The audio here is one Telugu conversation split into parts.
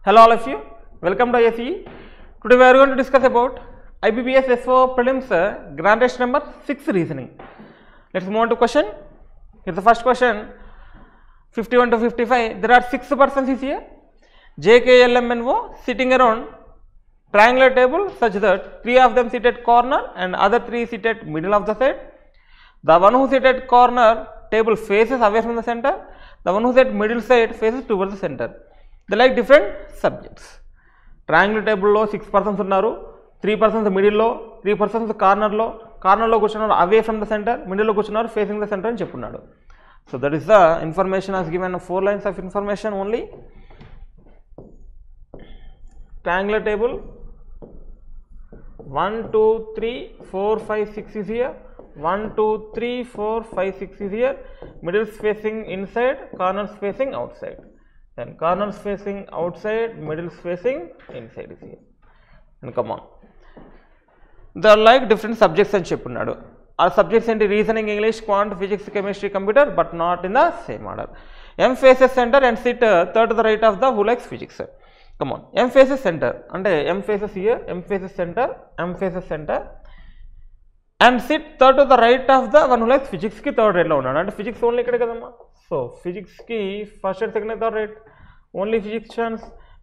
Hello all of you, welcome to ISE. Today we are going to discuss about IBPS SO prelims grand test number 6 reasoning. Let's move on to question. Here's the first question, 51 to 55. There are 6 persons here, JKLMNO, sitting around triangular table such that 3 of them sit at corner and other 3 sit at middle of the side. The one who sit at corner table faces away from the center, the one who sit at middle side faces towards the center. They like different subjects. Triangular table lo 6 persons unnaru, 3 persons middle lo, 3 persons corner lo kuchunaru away from the center, middle lo kuchunaru facing the center ani cheppunnadu. So that is the information as given, 4 lines of information only. Triangular table 1 2 3 4 5 6 is here, 1 2 3 4 5 6 is here, middle facing inside, corners facing outside. Then corners facing outside, middle facing inside is here. And come on. They are like different subjects and cheppunnadu. Our subjects in reasoning, English, quant, physics, chemistry, computer, but not in the same order. M faces center and sit third to the right of the who likes physics. Come on. M faces center. And M faces here, M faces center, M faces center. And sit third to the right of the one who likes physics ki third right lo unnadu. And physics only ikkade kadamma. So physics ki first and second and third right. Only physics chance.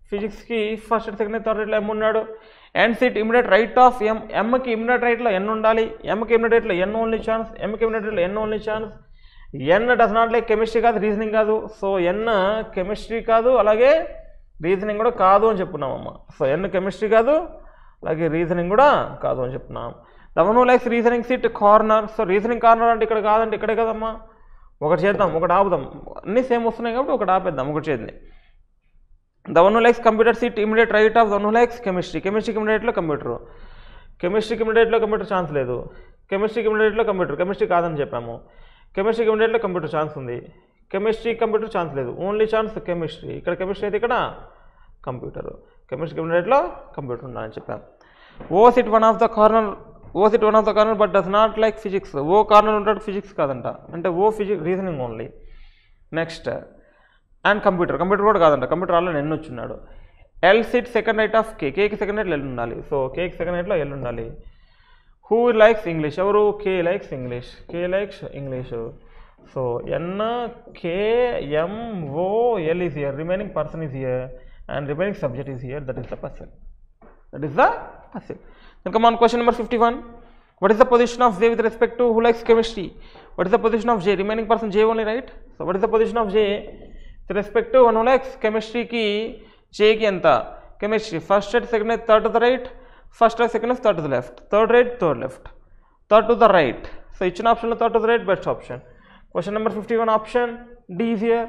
Physics ki first and second and third right lo M unnadu. And sit immediate right of M. M ki immediate right lo N undali. M ki immediate right lo N only chance. M ki immediate right lo N only chance. N does not like chemistry kaadu, reasoning kaadu. So N chemistry kaadu, alage reasoning kuda kaadu ani cheppunnam amma. So N chemistry kaadu, alage reasoning kuda kaadu ani cheppunnam. The one who likes reasoning sit corner. So reasoning corner అంటే ఇక్కడ కాదంటే ఇక్కడే కదమ్మా. ఒకటి చేద్దాం, ఒకటి ఆపుదాం. అన్నీ సేమ్ వస్తున్నాయి కాబట్టి ఒకటి ఆపేద్దాం, ఒకటి చేద్దాం. The one who likes computer sit immediate right of the one who likes chemistry. Chemistry immediate లో కంప్యూటర్. కెమిస్ట్రీ ఇమ్మీడియట్ లో కంప్యూటర్ ఛాన్స్ లేదు. కెమిస్ట్రీ ఇమ్మీడియట్ లో కంప్యూటర్. కెమిస్ట్రీ కాదని చెప్పాము. కెమిస్ట్రీ ఇమ్మీడియట్ లో కంప్యూటర్ ఛాన్స్ ఉంది. కెమిస్ట్రీ కంప్యూటర్ ఛాన్స్ లేదు. Only chance chemistry. ఇక్కడ కెమిస్ట్రీ అయితే ఇక్కడ కంప్యూటర్. కెమిస్ట్రీ ఇమ్మీడియట్ లో కంప్యూటర్ ఉండాలని చెప్పాము. O sit one of the corner, O sit one of the corner but does not like physics. O corner ఉంటాడు, ఫిజిక్స్ కాదంట, అంటే O physics reasoning only. Next and computer, computer కూడా కాదంట, కంప్యూటర్ ఆల్రెడీ ఎన్ వచ్చున్నాడు. L sit second right of K, కేకి సెకండ్ రైట్లో ఎల్ ఉండాలి. సో కేకి సెకండ్ రైట్లో ఎల్ ఉండాలి. హూ లైక్స్ ఇంగ్లీష్, ఎవరు? K likes English, K likes English. So N K M O L is here, remaining person is here and remaining subject is here. That is the person, that is the person. Then come on, question number 51. What is the position of J with respect to who likes chemistry? What is the position of J? Remaining person J only, right? So what is the position of J with respect to one who likes chemistry ki J ki anta? Chemistry first and second and third to the right, first and second and third to the left, third right, third left, third to the right. So each option third to the right, best option. Question number 51 option D is here.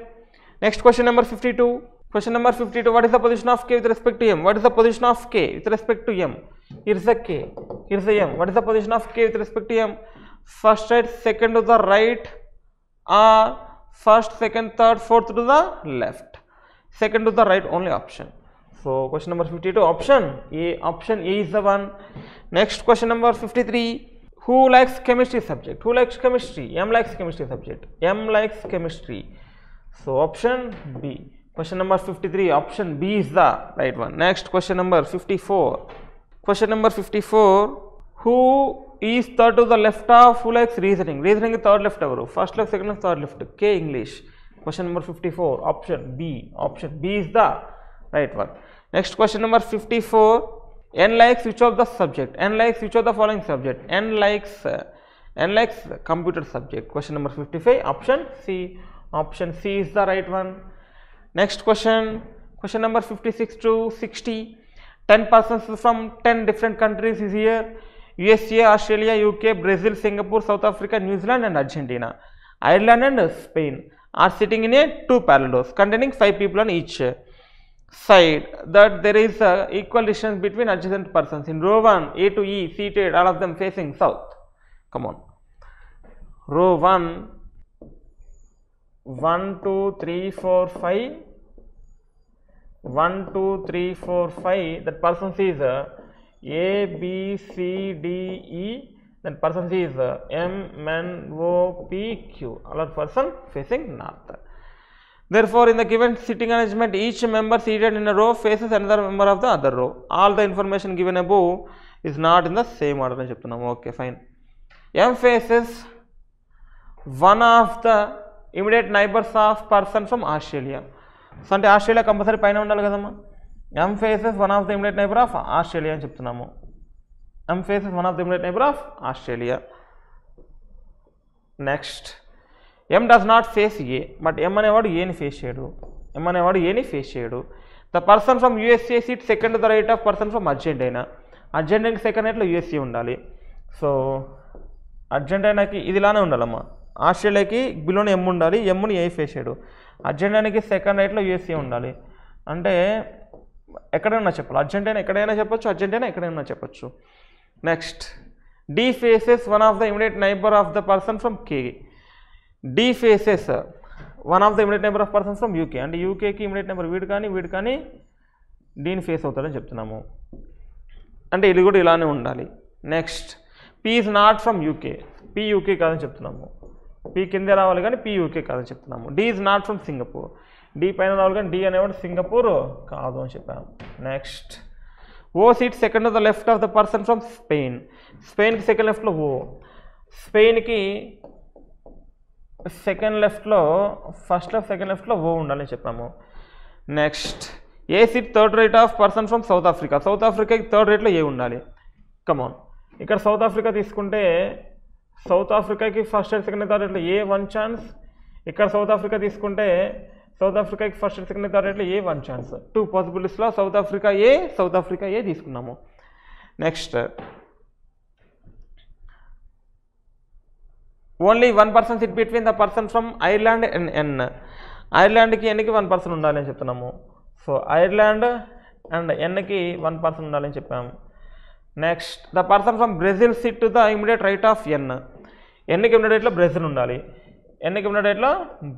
Next question number 52. Question number 52. What is the position of K with respect to M? What is the position of K with respect to M? Here is the K, here is the M. What is the position of K with respect to M? First right, second to the right, or first, second, third, fourth to the left. Second to the right only option. So question number 52 option A. Option A is the one. Next question number 53. Who likes chemistry subject? Who likes chemistry? M likes chemistry subject. M likes chemistry. So option B. Question number 53 option B is the right one. Next question number 54. Question number 54. Who is third to the left of who likes reasoning? Reasoning third left evaru? First left, second left, third left. K English. Question number 54 option B. Option B is the right one. Next question number 54. N likes which of the subject? N likes which of the following subject? N likes computer subject. Question number 55 option C. Option C is the right one. Next question, question number 56 to 60. 10 persons from 10 different countries is here. USA, Australia, UK, Brazil, Singapore, South Africa, New Zealand and Argentina. Ireland and Spain are sitting in a 2 parallel rows containing 5 people on each side. That there is equal distance between adjacent persons. In row 1, A to E seated, all of them facing south. Come on. Row 1, 1 2 3 4 5, 1 2 3 4 5. That person sees A B C D E. That person sees M N O P Q. All person facing north. Therefore, in the given sitting arrangement, each member seated in a row faces another member of the other row. All the information given above is not in the same order అని చెప్తున్నాము. Okay fine. M faces one of the immediate neighbors of person from Australia. So అంటే ఆస్ట్రేలియా కంపల్సరీ పైన ఉండాలి కదమ్మా. M faces one of the immediate neighbor of Australia అని చెప్తున్నాము. M faces one of the immediate neighbor of Australia. Next M does not face A, but M అనేవాడు ఏని ఫేస్ చేయడు. M అనేవాడు ఏని ఫేస్ చేయడు. The person from USA seat second the right of person from Argentina. అర్జెంటీనాకి సెకండ్ రైట్లో USA ఉండాలి. సో అర్జెంటీనాకి ఇది ఇలానే ఉండాలమ్మా. ఆస్ట్రేలియాకి బిలోని M ఉండాలి, Mని ఏ ఫేస్ చేయడు. అర్జెంటీనాకి సెకండ్ రైట్లో USA ఉండాలి. అంటే ఎక్కడైనా చెప్పాలి. అర్జెంటీనా ఎక్కడైనా చెప్పొచ్చు, అర్జెంటీనా ఎక్కడైనా చెప్పొచ్చు. Next D faces one of the immediate neighbour of the person from K. D faces one of the immediate neighbour of person from UK. అంటే యూకేకి ఇమిడియట్ నెంబర్ వీడు కానీ డీని ఫేస్ అవుతాడని చెప్తున్నాము. అంటే ఇది కూడా ఇలానే ఉండాలి. Next P is not from UK. P UK కాదని చెప్తున్నాము. P కిందే రావాలి కానీ P UK కాదని చెప్తున్నాము. D is not from Singapore. D పైన రావాలి కానీ D అనేవాడు సింగపూర్ కాదు అని చెప్పాము. Next O seat second the left of the person from Spain. స్పెయిన్కి సెకండ్ లెఫ్ట్లో O. స్పెయిన్కి సెకండ్ లెఫ్ట్లో ఫస్ట్ లెఫ్ట్ సెకండ్ లెఫ్ట్లో O ఉండాలని చెప్పాము. Next A seat third right of person from South Africa. South ఆఫ్రికాకి థర్డ్ రైట్లో ఏ ఉండాలి. కమాన్, ఇక్కడ సౌత్ ఆఫ్రికా తీసుకుంటే సౌత్ ఆఫ్రికాకి ఫస్ట్ రైట్ సెకండ్ థర్డ్ రైట్లో ఏ 1 ఛాన్స్. ఇక్కడ సౌత్ ఆఫ్రికా తీసుకుంటే సౌత్ ఆఫ్రికాకి ఫస్ట్ రైట్ సెకండ్ థర్డ్ రైట్లో ఏ 1 ఛాన్స్. 2 పాసిబిలిటీస్లో సౌత్ ఆఫ్రికా ఏ తీసుకున్నాము. Next only 1 person sit between the person from Ireland and N. ఐర్లాండ్కి Nకి 1 పర్సన్ ఉండాలి అని చెప్తున్నాము. సో ఐర్లాండ్ అండ్ Nకి 1 పర్సన్ ఉండాలని చెప్పాము. Next the person from Brazil sit to the immediate right of N. Nకి ఇమిడియట్ రైట్లో బ్రెజిల్ ఉండాలి. Nకి ఇమిడియట్ రైట్లో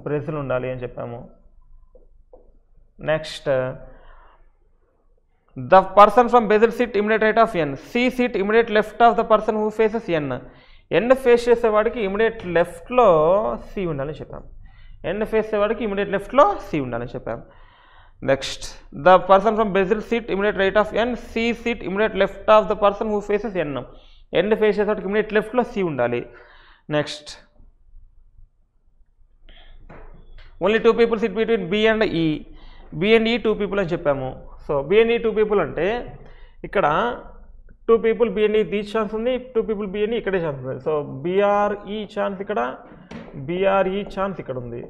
బ్రెజిల్ ఉండాలి అని చెప్పాము. Next the person from Brazil sit immediate right of N. C SIT immediate left of the person who faces N. N face చేసేవాడికి ఇమిడియట్ లెఫ్ట్లో C ఉండాలని చెప్పాము. N ఫేస్ చేసేవాడికి ఇమిడియట్ లెఫ్ట్లో C ఉండాలని చెప్పాము. Next the person from Brazil seat immediate right of N. C seat immediate left of the person who faces N. N face చేసేవాడికి ఇమిడియట్ లెఫ్ట్లో C ఉండాలి. Next only 2 people SIT between B and E. B and E 2 people అని చెప్పాము. So B and E 2 people అంటే ఇక్కడ 2 people B and E these chance ఉంది, 2 పీపుల్ B అండ్ E ఇక్కడే ఛాన్స్ ఉంది. సో BRE ఛాన్స్ ఇక్కడ, BRE ఛాన్స్ ఇక్కడ ఉంది.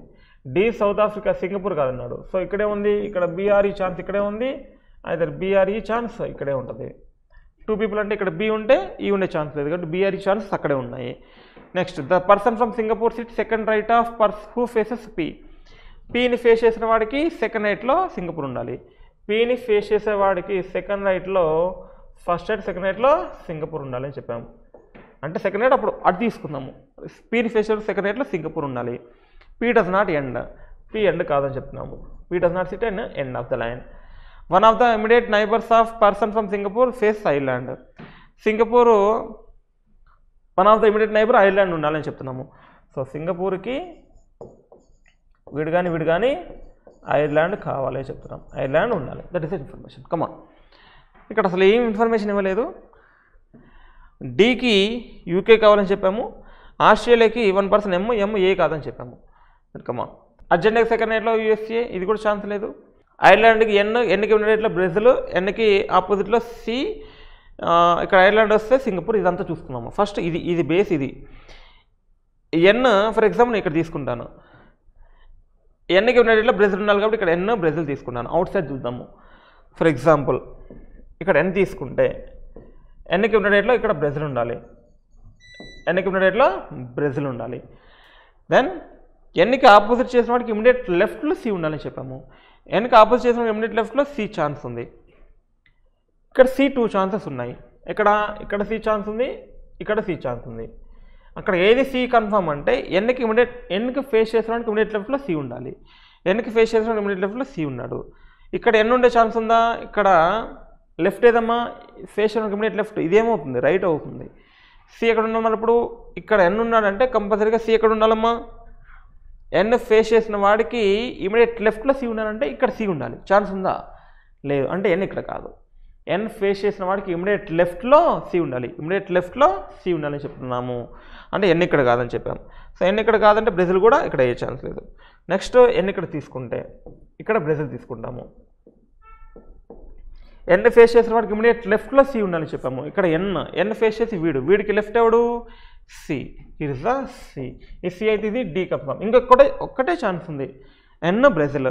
D సౌత్ ఆఫ్రికా సింగపూర్ కాదన్నాడు. సో ఇక్కడే ఉంది, ఇక్కడ BRE ఛాన్స్ ఇక్కడే ఉంది, అయితే BRE ఛాన్స్ ఇక్కడే ఉంటుంది. 2 పీపుల్ అంటే ఇక్కడ B ఉంటే E ఉండే ఛాన్స్ లేదు కాబట్టి BRE ఛాన్సెస్ అక్కడే ఉన్నాయి. Next the person from Singapore sit second right of who faces P. Pని ఫేస్ చేసిన వాడికి సెకండ్ రైట్లో సింగపూర్ ఉండాలి. Pని ఫేస్ చేసేవాడికి సెకండ్ రైట్లో ఫస్ట్ రైట్ సెకండ్ రైట్లో సింగపూర్ ఉండాలి అని చెప్పాము. అంటే సెకండ్ రైట్ అప్పుడు అటు తీసుకున్నాము. Pని ఫేస్ చేసే సెకండ్ రైట్లో సింగపూర్ ఉండాలి. P does not end. P end కాదని చెప్తున్నాము. P does not sit and end of the line. One of the immediate neighbours of person from Singapore face Ireland. Singapore one of the immediate neighbour Ireland ఉండాలని చెప్తున్నాము. సో సింగపూర్కి వీడు కానీ ఐర్లాండ్ కావాలి చెప్తున్నాం. ఐర్లాండ్ ఉండాలి. That is information. కమాన్, ఇక్కడ అసలు ఏం ఇన్ఫర్మేషన్ ఇవ్వలేదు. డీకి UK కావాలని చెప్పాము. ఆస్ట్రేలియాకి 1 పర్సన్ M ఏ కాదని చెప్పాము. కమాన్, అర్జెంటీనాకి సెకండ్ రైట్లో USA, ఇది కూడా ఛాన్స్ లేదు. ఐర్లాండ్కి Nకి ఉన్న రైట్లో బ్రెజిల్, Nకి ఆపోజిట్లో C, ఇక్కడ ఐర్లాండ్ వస్తే సింగపూర్. ఇదంతా చూసుకున్నాము. ఫస్ట్ ఇది బేస్. ఇది N ఫర్ ఎగ్జాంపుల్ ఇక్కడ తీసుకుంటాను. Nకి ఉన్న రైట్లో బ్రెజిల్ ఉండాలి కాబట్టి ఇక్కడ N బ్రెజిల్ తీసుకుంటాను. అవుట్ సైడ్ చూద్దాము. ఫర్ ఎగ్జాంపుల్ ఇక్కడ N తీసుకుంటే Nకి ఉన్న రైట్లో ఇక్కడ బ్రెజిల్ ఉండాలి. Nకి ఉన్న రైట్లో బ్రెజిల్ ఉండాలి. దెన్ Nకి ఆపోజిట్ చేసిన వాడికి ఇమిడియట్ లెఫ్ట్లో C ఉండాలని చెప్పాము. Nకి ఆపోజిట్ చేసిన వాడికి ఇమిడియట్ లెఫ్ట్లో C ఛాన్స్ ఉంది. ఇక్కడ C 2 ఛాన్సెస్ ఉన్నాయి. ఇక్కడ C ఛాన్స్ ఉంది, ఇక్కడ C ఛాన్స్ ఉంది. అక్కడ ఏది C కన్ఫర్మ్ అంటే Nకి ఫేస్ చేసేవాడికి ఇమిడియట్ లెఫ్ట్లో C ఉండాలి. Nకి ఫేస్ చేసేవాడికి ఇమిడియట్ లెఫ్ట్లో C ఉన్నాడు. ఇక్కడ N ఉండే ఛాన్స్ ఉందా? ఇక్కడ లెఫ్ట్ ఏదమ్మా ఫేస్ చేయడానికి ఇమిడియట్ లెఫ్ట్, ఇదేమవుతుంది రైట్ అవుతుంది. C ఎక్కడ ఉండాలి? ఇప్పుడు ఇక్కడ N ఉన్నాడంటే కంపల్సరీగా C ఎక్కడ ఉండాలమ్మా? ఎన్ ఫేస్ చేసిన వాడికి ఇమీడియట్ లెఫ్ట్లో సి ఉండాలంటే ఇక్కడ సి ఉండాలి. ఛాన్స్ ఉందా? లేదు. అంటే ఎన్ ఇక్కడ కాదు. ఎన్ ఫేస్ చేసిన వాడికి ఇమీడియట్ లెఫ్ట్లో సి ఉండాలి. ఇమీడియట్ లెఫ్ట్లో సి ఉండాలని చెప్తున్నాము. అంటే ఎన్ ఇక్కడ కాదని చెప్పాము. సో ఎన్ ఇక్కడ కాదంటే బ్రెజిల్ కూడా ఇక్కడ అయ్యే ఛాన్స్ లేదు. నెక్స్ట్ ఎన్ ఇక్కడ తీసుకుంటే ఇక్కడ బ్రెజిల్ తీసుకుంటాము. ఎన్ ఫేస్ చేసిన వాడికి ఇమీడియట్ లెఫ్ట్లో సి ఉండాలని చెప్పాము. ఇక్కడ ఎన్ ఫేస్ చేసి వీడికి లెఫ్ట్ ఎవడు? C. It is the C. ఈ సి అయితే ఇది డి కన్ఫర్మ్. ఒక్కటే ఛాన్స్ ఉంది, N Brazil.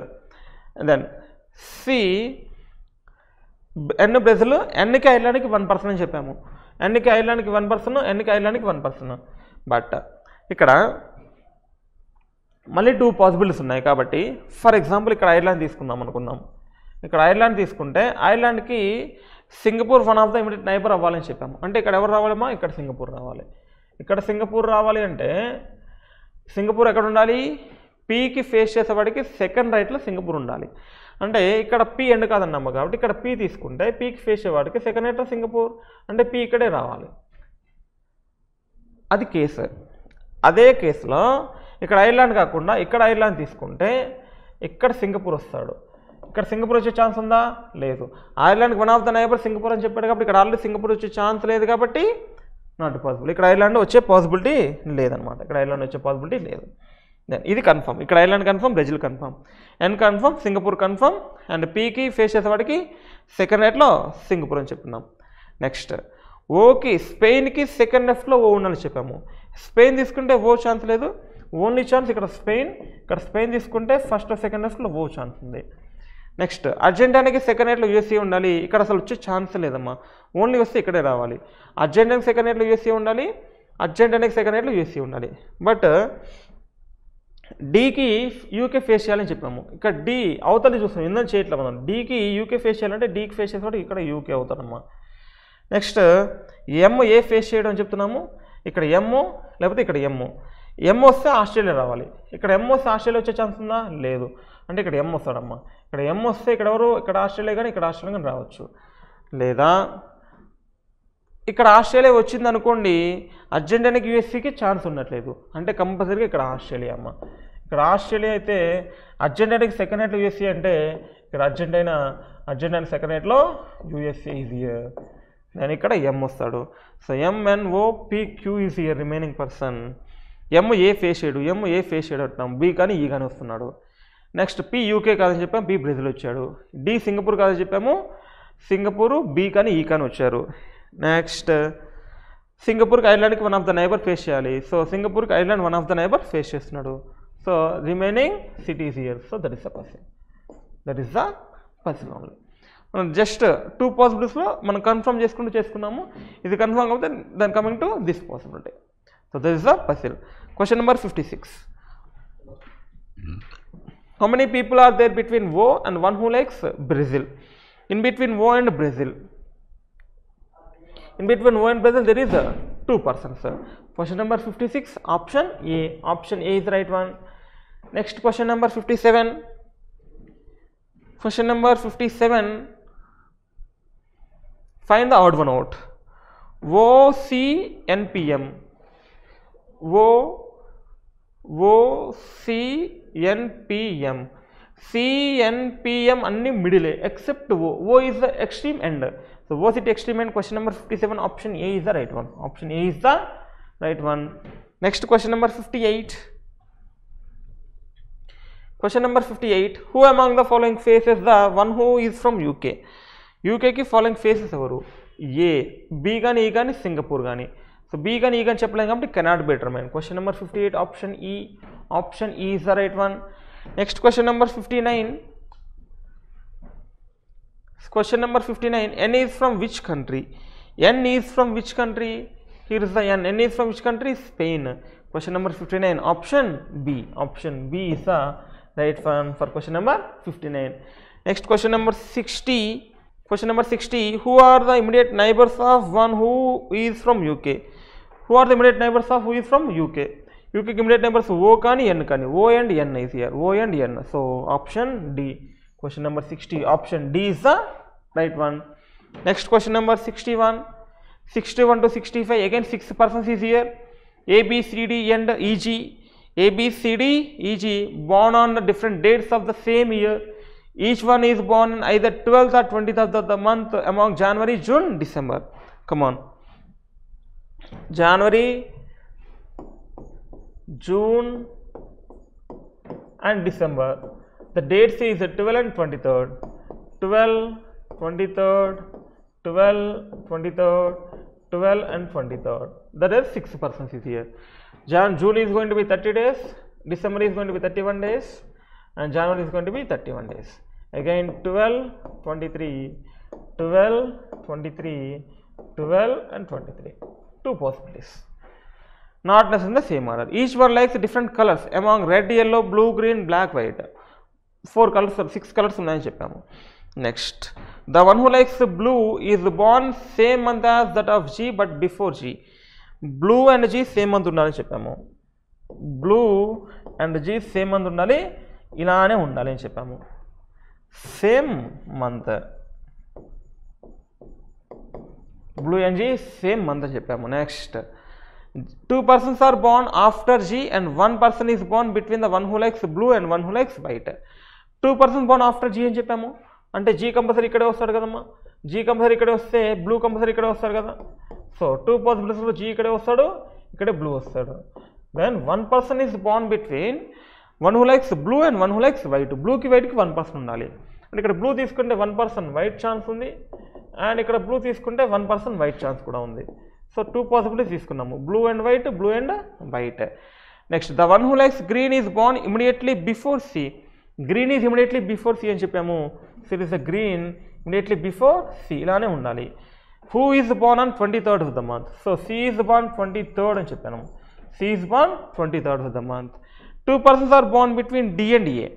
Then C N Brazil, ఎన్కి ఐర్లాండ్కి 1% అని చెప్పాము. ఎన్కి ఐర్లాండ్కి 1%, ఎన్కి ఐర్లాండ్కి 1%. బట్ ఇక్కడ మళ్ళీ 2 పాసిబిలిటీస్ ఉన్నాయి కాబట్టి ఫర్ ఎగ్జాంపుల్ ఇక్కడ ఐర్లాండ్ తీసుకుందాం అనుకుందాం. ఇక్కడ ఐర్లాండ్ తీసుకుంటే ఐర్లాండ్కి Singapore one of the immediate neighbour అవ్వాలని చెప్పాము. అంటే ఇక్కడ ఎవరు రావాలమ్మా? ఇక్కడ సింగపూర్ రావాలి. ఇక్కడ సింగపూర్ రావాలి అంటే సింగపూర్ ఎక్కడ ఉండాలి? పీకి ఫేస్ చేసేవాడికి సెకండ్ రైట్లో సింగపూర్ ఉండాలి. అంటే ఇక్కడ పీ ఎండ్ కాదన్నమ్మ కాబట్టి ఇక్కడ పీ తీసుకుంటే పీకి ఫేస్ చేసేవాడికి సెకండ్ రైట్లో సింగపూర్, అంటే పీ ఇక్కడే రావాలి. అది కేసు. అదే కేసులో ఇక్కడ ఐర్లాండ్ కాకుండా ఇక్కడ ఐర్లాండ్ తీసుకుంటే ఇక్కడ సింగపూర్ వస్తాడు. ఇక్కడ సింగపూర్ వచ్చే ఛాన్స్ ఉందా? లేదు. ఐర్లాండ్కి one of the neighbour Singapore అని చెప్పాడు కాబట్టి ఇక్కడ ఆల్రెడీ సింగపూర్ వచ్చే ఛాన్స్ లేదు కాబట్టి నాట్ పాసిబుల్. ఇక్కడ ఐర్లాండ్ వచ్చే పాసిబిలిటీ లేదనమాట. ఇక్కడ ఐర్లాండ్ వచ్చే పాసిబిలిటీ లేదు. దెన్ ఇది కన్ఫర్మ్. ఇక్కడ Ireland confirm, Brazil confirm, N confirm, Singapore confirm. And పీకి ఫేస్ చేసేవాడికి సెకండ్ రైట్లో సింగపూర్ అని చెప్తున్నాం. నెక్స్ట్ ఓకి స్పెయిన్కి సెకండ్ లెఫ్ట్లో ఓ ఉండాలని చెప్పాము. స్పెయిన్ తీసుకుంటే ఓ ఛాన్స్ లేదు, ఓన్లీ ఛాన్స్ ఇక్కడ స్పెయిన్. ఇక్కడ స్పెయిన్ తీసుకుంటే ఫస్ట్ సెకండ్ లెఫ్ట్లో ఓ ఛాన్స్ ఉంది. నెక్స్ట్ అర్జెంటీనాకి సెకండ్ రైట్లో యూఎస్ఏ ఉండాలి. ఇక్కడ అసలు వచ్చే ఛాన్స్ లేదమ్మా, ఓన్లీ వస్తే ఇక్కడే రావాలి. అర్జెంటీనాకి సెకండ్ రైట్లో యూఎస్ఏ ఉండాలి, అర్జెంటీనాకి సెకండ్ రైట్లో యూఎస్ఏ ఉండాలి. బట్ డీకి యూకే ఫేస్ చేయాలని చెప్పాము. ఇక్కడ డి అవతలి చూస్తాం, ఎందుకు చేయట్లేదు మనం. డీకి యూకే ఫేస్ చేయాలంటే డీకి ఫేస్ చేసేవాడు ఇక్కడ UK అవుతాడమ్మా. Next M A face చేయడం అని చెప్తున్నాము. ఇక్కడ ఎమ్ లేకపోతే ఇక్కడ ఎమ్ వస్తే ఆస్ట్రేలియా రావాలి. ఇక్కడ ఎమ్ వస్తే ఆస్ట్రేలియా వచ్చే ఛాన్స్ ఉందా? లేదు. అంటే ఇక్కడ ఎమ్ వస్తాడమ్మా. ఇక్కడ ఎమ్ వస్తే ఇక్కడ ఎవరు? ఇక్కడ ఆస్ట్రేలియా కానీ ఇక్కడ ఆస్ట్రేలియా కానీ రావచ్చు. లేదా ఇక్కడ ఆస్ట్రేలియా వచ్చింది అనుకోండి, అర్జెంటీనాకి యూఎస్ఏకి ఛాన్స్ ఉండట్లేదు. అంటే కంపల్సరీగా ఇక్కడ ఆస్ట్రేలియా అమ్మ. ఇక్కడ ఆస్ట్రేలియా అయితే అర్జెంటీనాకి సెకండ్ రైట్లో యూఎస్ఏ అంటే ఇక్కడ అర్జెంటీనా సెకండ్ రైట్లో యూఎస్ఏ ఈజ్ హియర్. నేను ఇక్కడ ఎమ్ వస్తాడు. So MNOPQ is here remaining person. M A face చేయడు అంటున్నాం. బి కానీ ఈ కానీ వస్తున్నాడు. నెక్స్ట్ పి యూకే కాదని చెప్పాము, బి బ్రెజిల్ వచ్చాడు. డి సింగపూర్ కాదని చెప్పాము, సింగపూరు బి కానీ ఈ కానీ వచ్చారు. నెక్స్ట్ సింగపూర్కి ఐర్లాండ్కి one of the neighbour face చేయాలి. సో సింగపూర్కి Ireland one of the neighbour face చేస్తున్నాడు. So remaining cities here. So that is the puzzle only. మనం జస్ట్ 2 పాసిబిలిటీస్లో మనం కన్ఫర్మ్ చేసుకున్నాము. ఇది కన్ఫర్మ్ కాకపోతే then coming to this possibility. So that is the puzzle. Question number 56. How many people are there between O and one who likes Brazil? In between O and Brazil, there is 2 persons. Question number 56, option A. Option A is the right one. Next question number 57. Question number 57. Find the odd one out. OCNPM. OCNPM. CNPM అన్ని middle except O is the extreme end. So O is the extreme end. Question number 57, option A is the right one. Option A is the right one. Next question number 58. Question number 58. Who among the following faces the one who is from UK? UK కి ఫాలోయింగ్ ఫేసెస్ ఎవరు? ఏ, బి కానీ ఈ కానీ సింగపూర్ కానీ. సో బి కానీ ఈ కానీ చెప్పలేం కాబట్టి cannot be determine. Question number 58, option E. Option E is the right one. Next question number 59. Question number 59. N is from which country? N is from which country? Here is the N. N is from which country? Spain. Question number 59. Option B. Option B is the right one for question number 59. Next question number 60. Question number 60. Who are the immediate neighbors of one who is from UK? Who are the immediate neighbors of who is from UK? UK immediate neighbors O kani N kani. O and N is here. O and N. So option D. Question number 60. Option D is the right one. Next question number 61. 61 to 65. Again 6 persons is here. A, B, C, D and EG. A, B, C, D, E.g. born on the different dates of the same year. Each one is born in either 12th or 20th of the month among January, June, December. Come on. January, June and December. The dates is 12 and 23rd. 12, 23rd, 12, 23rd, 12 and 23rd. That is 6 persons is here. June is going to be 30 days, December is going to be 31 days, and January is going to be 31 days. Again 12, 23, 12, 23, 12 and 23. 2 possibilities. Not necessarily the same order. Each one likes different colors among red, yellow, blue, green, black, white. 4 colors or 6 colors ఉన్నాయని చెప్పాము. Next, the one who likes blue is born same month as that of G but before G. Blue and G same month ఉండాలని చెప్పాము. Blue and G same month ఉండాలి, ఇలానే ఉండాలి అని చెప్పాము. Same month. Blue and G same month అని చెప్పాము. Next, 2 persons are born after G and 1 person is born between the one who likes blue and one who likes white. 2 persons born after G అని చెప్పాము. అంటే G కంపల్సరీ ఇక్కడే వస్తాడు కదమ్మా. G కంపల్సరీ ఇక్కడే వస్తే బ్లూ కంపల్సరీ ఇక్కడే వస్తాడు కదా. సో 2 పాసిబిలిటీస్లో G ఇక్కడే వస్తాడు, ఇక్కడే బ్లూ వస్తాడు. Then 1 person is born between one who likes blue and one who likes white. బ్లూకి వైట్కి 1 person ఉండాలి. అంటే ఇక్కడ బ్లూ తీసుకుంటే 1 person వైట్ ఛాన్స్ ఉంది, అండ్ ఇక్కడ బ్లూ తీసుకుంటే 1 person వైట్ ఛాన్స్ కూడా ఉంది. సో 2 పాసిబిలిటీస్ తీసుకున్నాము, blue and white, blue and white. Next, the one who likes green is born immediately before C. Green is immediately before C అని చెప్పాము. So it is the green immediately before C, ఇలానే ఉండాలి. Who is born on 23rd of the month. So C is born 23rd అని చెప్పాను. C is born 23rd of the month. 2 persons are born between D and A.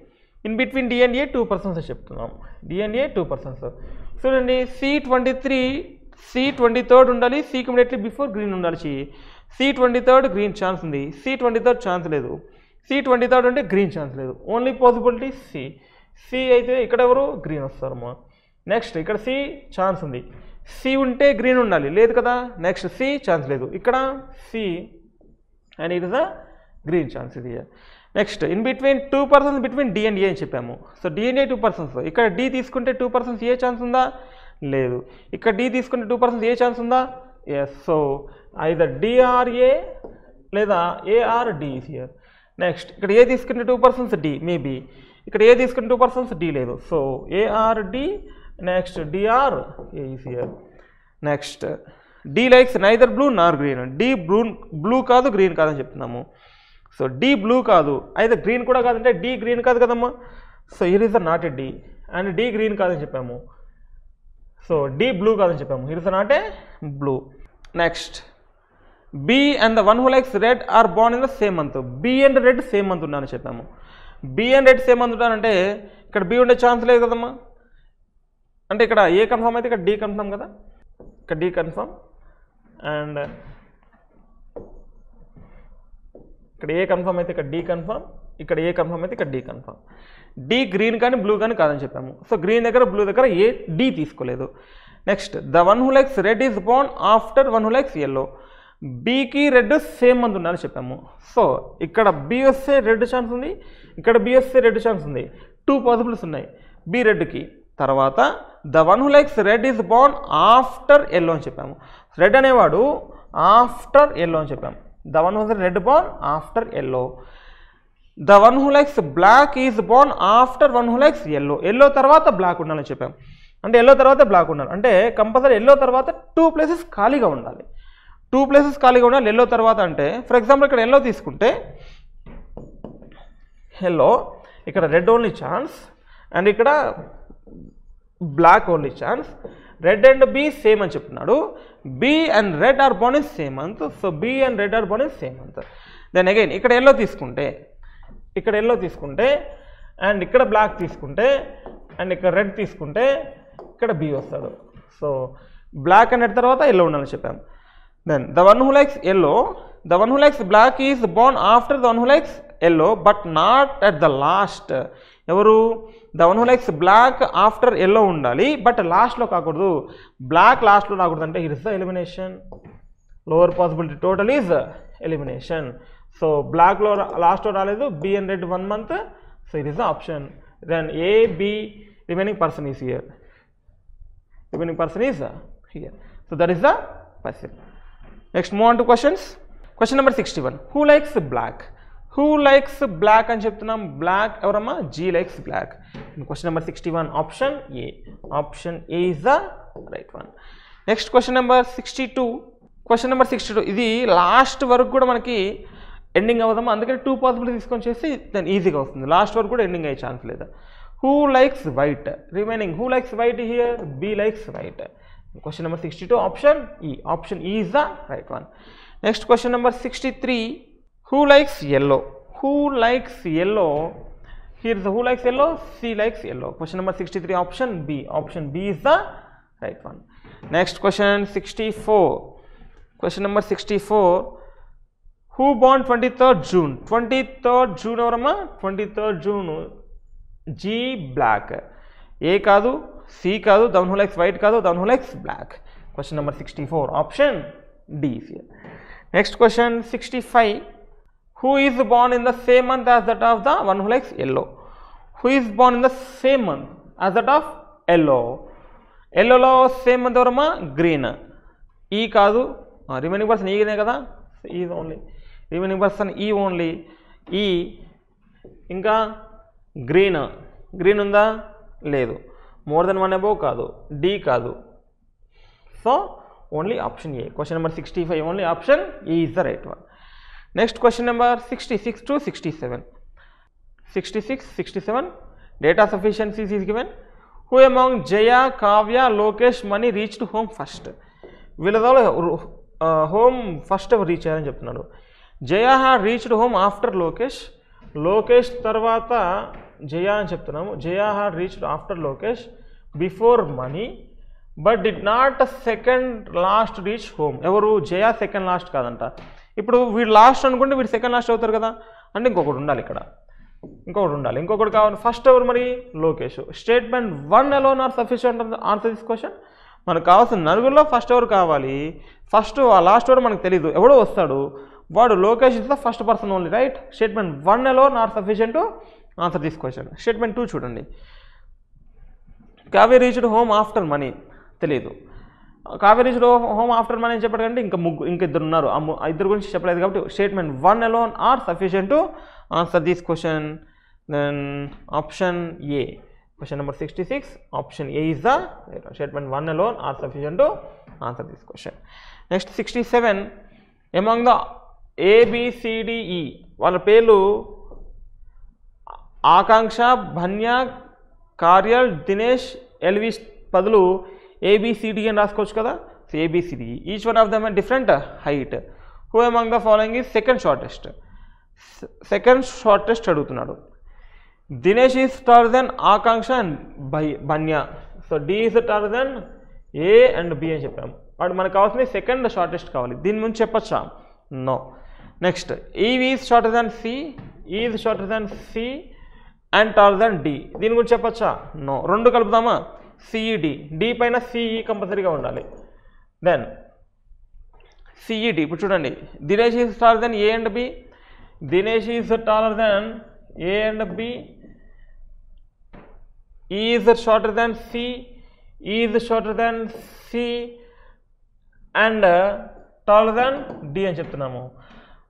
In between D and A 2 persons అని చెప్తున్నాం. D and A 2 persons. చూడండి, C23rd ఉండాలి, సికి ఇమీడియట్లీ బిఫోర్ గ్రీన్ ఉండాలి. C23rd గ్రీన్ ఛాన్స్ ఉంది, C23rd ఛాన్స్ లేదు. C23rd అంటే గ్రీన్ ఛాన్స్ లేదు. ఓన్లీ పాసిబిలిటీ సి అయితే ఇక్కడ ఎవరు గ్రీన్ వస్తారమ్మా. నెక్స్ట్, ఇక్కడ సి ఛాన్స్ ఉంది, సి ఉంటే గ్రీన్ ఉండాలి, లేదు కదా. నెక్స్ట్, సి ఛాన్స్ లేదు, ఇక్కడ C and it is the green chance ఇది. Next, in between 2 persons between D and A అని చెప్పాము. So D and A 2 persons. ఇక్కడ డి తీసుకుంటే 2 persons ఏ ఛాన్స్ ఉందా? లేదు. ఇక్కడ డి తీసుకుంటే 2 persons ఏ ఛాన్స్ ఉందా? ఎస్. సో ఐదర్ డిఆర్ఏ లేదా ఏఆర్డి ఈస్ హియర్. నెక్స్ట్, ఇక్కడ ఏ తీసుకుంటే 2 persons డి మేబీ, ఇక్కడ ఏ తీసుకుంటే 2 persons డి లేదు. So ARD. Next, DR A is here. Next, D likes neither blue nor green. D blue కాదు, గ్రీన్ కాదని చెప్తున్నాము. సో డి బ్లూ కాదు, అయితే గ్రీన్ కూడా కాదంటే డి గ్రీన్ కాదు కదమ్మా. So here is not a D, and D green కాదని చెప్పాము. సో డి బ్లూ కాదని చెప్పాము, here is not a blue. Next, B and the one who likes red are born in the same month. B and red same month ఉన్నారని చెప్పాము. B and red same month ఉన్నారంటే ఇక్కడ బి ఉండే ఛాన్స్ లేదు కదమ్మా. అంటే ఇక్కడ ఏ కన్ఫర్మ్ అయితే ఇక్కడ డి కన్ఫర్మ్ కదా, ఇక్కడ డి కన్ఫర్మ్, అండ్ ఇక్కడ ఏ కన్ఫర్మ్ అయితే ఇక్కడ డి కన్ఫర్మ్, ఇక్కడ ఏ కన్ఫర్మ్ అయితే ఇక్కడ డి కన్ఫర్మ్. డి గ్రీన్ కానీ బ్లూ కానీ కాదని చెప్పాము. సో గ్రీన్ దగ్గర బ్లూ దగ్గర ఏ డి తీసుకోలేదు. Next, the one who likes red is born after one who likes yellow. బీకి రెడ్ సేమ్ మంత్ ఉందని చెప్పాము. సో ఇక్కడ బి వస్తే రెడ్ ఛాన్స్ ఉంది, ఇక్కడ బి వస్తే రెడ్ ఛాన్స్ ఉంది. 2 పాసిబిలిటీస్ ఉన్నాయి బి రెడ్కి. తర్వాత the one who likes red is born after yellow అని చెప్పాము. రెడ్ అనేవాడు ఆఫ్టర్ ఎల్లో అని చెప్పాము. The one who red born after yellow. The one who likes black is born after one who likes yellow. Yellow తర్వాత బ్లాక్ ఉండాలని చెప్పాము. అంటే ఎల్లో తర్వాత బ్లాక్ ఉండాలి అంటే కంపల్సరీ ఎల్లో తర్వాత 2 places ఖాళీగా ఉండాలి. 2 places ఖాళీగా ఉండాలి ఎల్లో తర్వాత. అంటే ఫర్ ఎగ్జాంపుల్ ఇక్కడ ఎల్లో తీసుకుంటే ఎల్లో, ఇక్కడ రెడ్ ఓన్లీ ఛాన్స్, అండ్ ఇక్కడ black only chance. Red and B same అని చెప్తున్నాడు. B and red are born in same month. So B and red are born in same month. Then again ఇక్కడ ఎల్లో తీసుకుంటే, ఇక్కడ ఎల్లో తీసుకుంటే, అండ్ ఇక్కడ బ్లాక్ తీసుకుంటే, అండ్ ఇక్కడ రెడ్ తీసుకుంటే ఇక్కడ బి వస్తాడు. సో బ్లాక్ అండ్ రెడ్ తర్వాత ఎల్లో ఉండాలని చెప్పాము. Then the one who likes yellow, the one who likes black is born after the one who likes yellow but not at the last. ఎవరు? The one who likes black after yellow ఉండాలి, బట్ లాస్ట్లో కాకూడదు. బ్లాక్ లాస్ట్లో రాకూడదు అంటే here is the elimination. Lower possibility total is elimination. So బ్లాక్లో లాస్ట్ రాలేదు, B and red 1 month. So it is the option. Then A B remaining person is here. Remaining person is here. So that is the person. Next move on to questions. Question number 61. Who likes black? Who likes black అని చెప్తున్నాం. బ్లాక్ ఎవరమ్మా? G likes black. Question number 61 option A. Option A is the right one. Next question number 62. Question number 62 ఇది లాస్ట్ వరకు కూడా మనకి ఎండింగ్ అవుదామా, అందుకని 2 పాసిబిలిటీ తీసుకొని చేసి దాన్ని ఈజీగా వస్తుంది. లాస్ట్ వరకు కూడా ఎండింగ్ అయ్యే ఛాన్స్ లేదు. Who likes white? Remaining who likes white here? B likes white. Question number 62 option E. Option E is the right one. Next question number 63. Who likes yellow? Who likes yellow? Here is the who likes yellow. C likes yellow. Question number 63 option B. Option B is the right one. Next question 64. Question number 64. Who born 23rd June? 23rd June ఎవరమ్మా? 23rd June. G black. A కాదు, C కాదు, the one who likes white కాదు, the one who likes black. Question number 64 option D is here. Next question 65. Who is born in the same month as that of the one who likes yellow? Who is born in the same month as that of yellow? Yellow లో సేమ్ మంత్ ఎవరమ్మా? గ్రీన్. ఈ కాదు, రిమైనింగ్ పర్సన్ ఈనే కదా, E only. Remaining person E only. E ఇంకా గ్రీన్. గ్రీన్ ఉందా? లేదు. మోర్ దెన్ 1 అబోవ్ కాదు, డి కాదు. So only option A. Question number 65 only option E is the right one. Next question number 66 to 67. 66, 67. Data sufficiency is given. Who among Jaya, Kavya, Lokesh, Mani reached home first? వీళ్ళలో హోమ్ ఫస్ట్ రీచ్ అయ్యారని చెప్తున్నాడు. Jaya had reached home after Lokesh. Lokesh తర్వాత జయ అని చెప్తున్నాము. Jaya had reached after Lokesh before Mani but did not second last reach home. ఎవరు? జయ సెకండ్ లాస్ట్ కాదంట. ఇప్పుడు వీడు లాస్ట్ అనుకుంటే వీడు సెకండ్ లాస్ట్ అవుతారు కదా, అంటే ఇంకొకటి ఉండాలి ఇక్కడ. ఇంకొకటి కావాలి. ఫస్ట్ ఎవరు మరి? Lokesh. Statement 1 alone are sufficient answer this question. మనకు కావాల్సిన నలుగురిలో ఫస్ట్ ఎవరు కావాలి? ఫస్ట్ ఆ లాస్ట్ ఎవరు మనకు తెలీదు, ఎవడో వస్తాడు, వాడు Lokesh is the first person only, right? Statement 1 alone are sufficient to answer this question. Statement 2 చూడండి. Kavya reached home after Mani, తెలీదు. Kavya reached home after Mani అని చెప్పాడు కంటే ఇంకా ఇద్దరు ఉన్నారు, ఆ ఇద్దరు గురించి చెప్పలేదు కాబట్టి statement 1 alone are sufficient to answer this question. Then option A. Question number 66 option A is the statement 1 alone are sufficient to answer this question. Next 67. Among the ABCDE వాళ్ళ పేర్లు ఆకాంక్ష, భన్య, కార్యల్, దినేష్, ఎల్వి బదులు ABCD అని రాసుకోవచ్చు కదా. So ABCD each one of them different height. Who among the following is second shortest? Second shortest అడుగుతున్నాడు. Dinesh is taller then Akanksha and భన్య. So D is taller than A and B అని చెప్పాము. వాడు మనకు కావాల్సింది సెకండ్ షార్టెస్ట్ కావాలి. దీని ముందు చెప్పచ్చా? No. Next E is shorter than C, is shorter than C and taller than D. దీని గురించి చెప్పచ్చా? నో. రెండు కలుపుదామా? CED. D పైన CE కంపల్సరీగా ఉండాలి. Then CED. ఇప్పుడు చూడండి, Dinesh is taller than A and B. Dinesh is taller than A and B. Is shorter than C, is shorter than C and taller than D అని చెప్తున్నాము.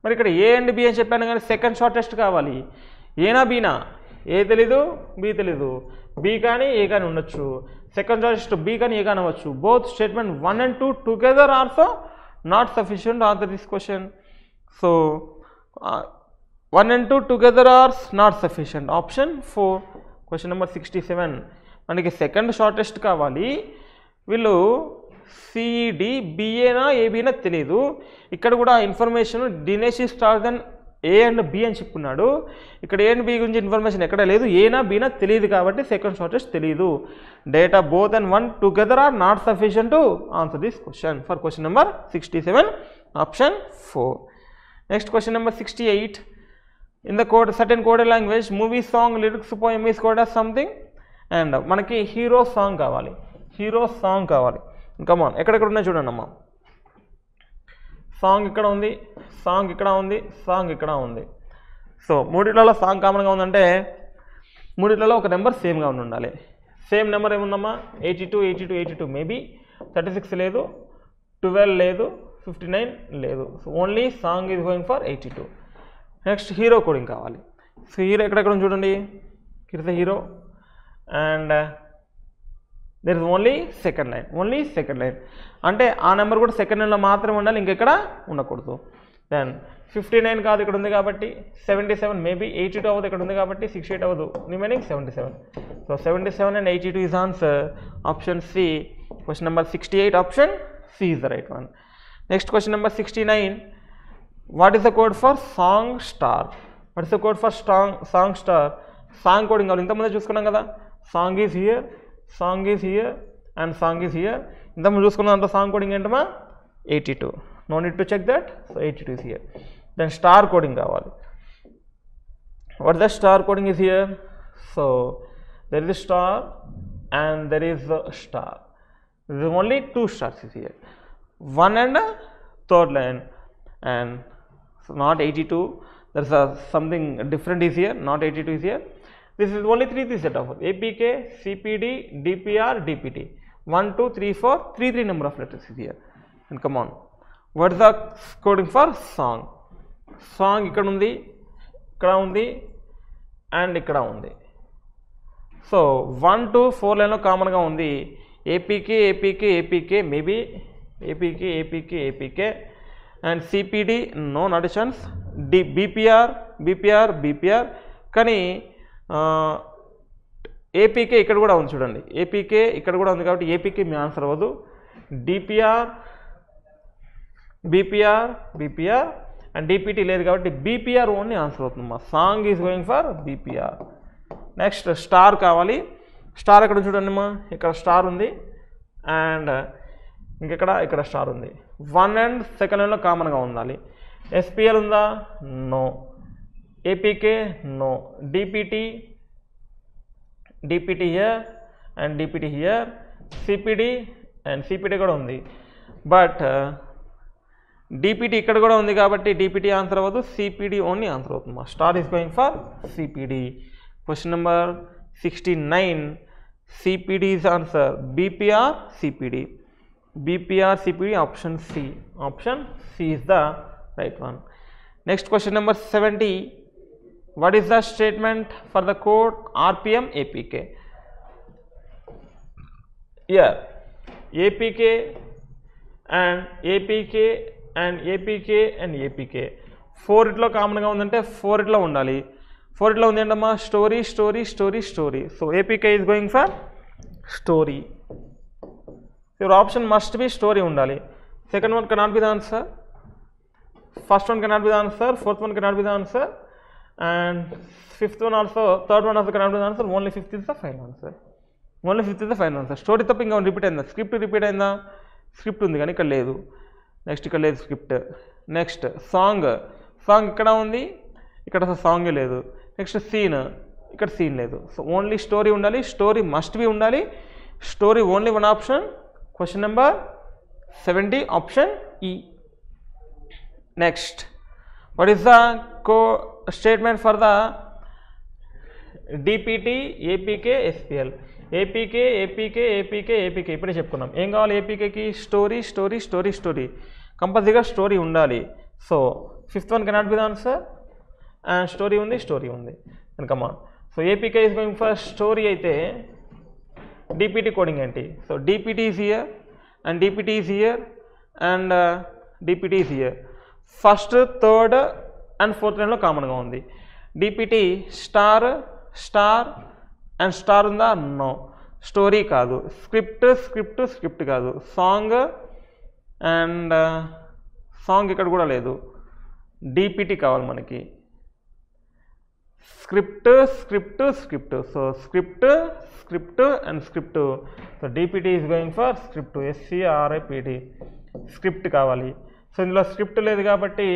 మరి ఇక్కడ A అండ్ B అని చెప్పాను కానీ సెకండ్ షార్టెస్ట్ కావాలి. ఏనా బీనా? ఏ తెలీదు, B తెలీదు. B కానీ A కానీ ఉండొచ్చు. సెకండ్ షార్టెస్ట్ B కానీ A కానీ అవ్వచ్చు. Both statement 1 and 2 together also not sufficient answer this question. So 1 and 2 together are not sufficient. Option 4. Question number 67. మనకి సెకండ్ షార్టెస్ట్ కావాలి. వీళ్ళు CED BAనా ABనా తెలియదు. ఇక్కడ కూడా information Dinesh is taller than A and B అని చెప్పుకున్నాడు. ఇక్కడ A అండ్ B గురించి ఇన్ఫర్మేషన్ ఎక్కడ లేదు. ఏనా బీనా తెలియదు కాబట్టి సెకండ్ షార్టెస్ట్ తెలియదు. Data both and 1 together are not sufficient to answer this question. For question number 67 option 4. Next question number 68. In the code certain coded language movie song lyrics poem is code as something and మనకి హీరో సాంగ్ కావాలి. హీరో సాంగ్ కావాలి. కమాన్ ఎక్కడెక్కడ ఉన్నాయి చూడండి అమ్మా. సాంగ్ ఇక్కడ ఉంది, సాంగ్ ఇక్కడ ఉంది, సాంగ్ ఇక్కడ ఉంది. సో మూడిట్లలో సాంగ్ కామన్గా ఉందంటే మూడిట్లలో ఒక నెంబర్ సేమ్గా ఉండాలి. సేమ్ నెంబర్ ఏముందమ్మా 82, 82, 82 మేబీ 36 లేదు, 12 లేదు, 59 లేదు. So only song is going for 82. Next hero coding కావాలి. సో హీరో ఎక్కడెక్కడ చూడండి, కింద hero and there is only second line, అంటే ఆ నెంబర్ కూడా సెకండ్ లైన్లో మాత్రమే ఉండాలి, ఇంకెక్కడ ఉండకూడదు. దెన్ 59 కాదు ఇక్కడ ఉంది కాబట్టి 77 మేబీ 82 అవ్వదు ఇక్కడ ఉంది కాబట్టి 68 అవ్వదు, remaining 77. So 77 and 82 is answer option C. Question number 68 option C is the right one. Next question number 69. What is the code for song star? What is the code for song star? Song coding కావాలి. ఇంతకుముందే చూసుకున్నాం కదా, song is here, song is here and song is here. ఇంతకుముందు చూసుకున్నాం అంత సాంగ్ కోడింగ్ ఏంటమ్మా 82. No need to check that. So 82 is here. Then star coding కావాలి. What the star coding is here? So there is a star and there is a star. There is only 2 stars is here. One and a third line, and so not 82. There is something different is here. Not 82 is here. This is only 3 set of APK, CPD, DPR, DPT. 1, 2, 3, 4. 3 number of letters is here. And come on. What is the coding for song? Song ఇక్కడ ఉంది, ఇక్కడ ఉంది అండ్ ఇక్కడ ఉంది. సో 1 to 4 లైన్లో కామన్గా ఉంది. APK APK APK maybe APK APK APK and CPD no additions. BPR BPR BPR కానీ ఏపీకే ఇక్కడ కూడా ఉంది చూడండి, ఏపీకే ఇక్కడ కూడా ఉంది కాబట్టి ఏపీకే మీ ఆన్సర్ అవ్వదు. DPR BPR BPR and DPT లేదు కాబట్టి బీపీఆర్ ఓన్లీ ఆన్సర్ అవుతుందమ్మా. Song is going for BPR. Next star కావాలి. స్టార్ ఎక్కడ చూడండి అమ్మా, ఇక్కడ స్టార్ ఉంది అండ్ ఇక్కడ స్టార్ ఉంది. 1 and సెకండ్ లైన్లో కామన్గా ఉండాలి. ఎస్పిఎల్ ఉందా? No. APK no. DPT here and DPT here. CPD and CPD కూడా ఉంది బట్ డిపిటి ఇక్కడ కూడా ఉంది కాబట్టి డిపిటి ఆన్సర్ అవ్వదు, సిపిడి ఓన్లీ ఆన్సర్ అవుతుంది. Star is going for CPD. Question number 69. CPD is answer. BPR CPD. BPR CPD option C. Option C is the right one. Next question number 70. What is the statement for the code RPM APK? Here APK and APK and APK and APK 4 ఇట్లో కామన్గా ఉందంటే 4 ఇట్లో ఉండాలి. 4 ఇట్లో ఉంది ఏంటమ్మా story story story story. So APK is going for story. Your option must be story undali. Second one cannot be the answer. First one cannot be the answer. Fourth one cannot be the answer. And fifth one also, third one also cannot be the answer. Only fifth is the final answer. Only fifth is the final answer. Story తప్ప ఇంకా రిపీట్ అయిందా? స్క్రిప్ట్ రిపీట్ అయిందా? స్క్రిప్ట్ ఉంది కానీ ఇక్కడ లేదు. నెక్స్ట్ ఇక్కడ లేదు స్క్రిప్ట్. Next song. సాంగ్ ఇక్కడ ఉంది, ఇక్కడ అసలు సాంగే లేదు. నెక్స్ట్ సీన్, ఇక్కడ సీన్ లేదు. సో ఓన్లీ స్టోరీ ఉండాలి. స్టోరీ మస్ట్ బి ఉండాలి. Story only one option. Question number 70 option E. Next, what is the statement for the DPT APK SPL? APK APK APK APK ఇప్పుడే చెప్పుకున్నాం. ఏం కావాలి APKకి? Story story story story. కంపల్సరీగా స్టోరీ ఉండాలి. So fifth one cannot be the answer. And story ఉంది and come on. So APK is going for story అయితే DPT కోడింగ్ ఏంటి? So DPT is here and DPT is here and DPT is here. First third and fourth లైన్లో కామన్గా ఉంది. DPT star star and star ఉందా? నో. స్టోరీ కాదు. స్క్రిప్ట్ స్క్రిప్ట్ స్క్రిప్ట్ కాదు. సాంగ్ అండ్ సాంగ్ ఇక్కడ కూడా లేదు. DPT కావాలి మనకి. Script script script. So script script and script. So DPT is going for script. SCRIPT script కావాలి. సో ఇందులో స్క్రిప్ట్ లేదు కాబట్టి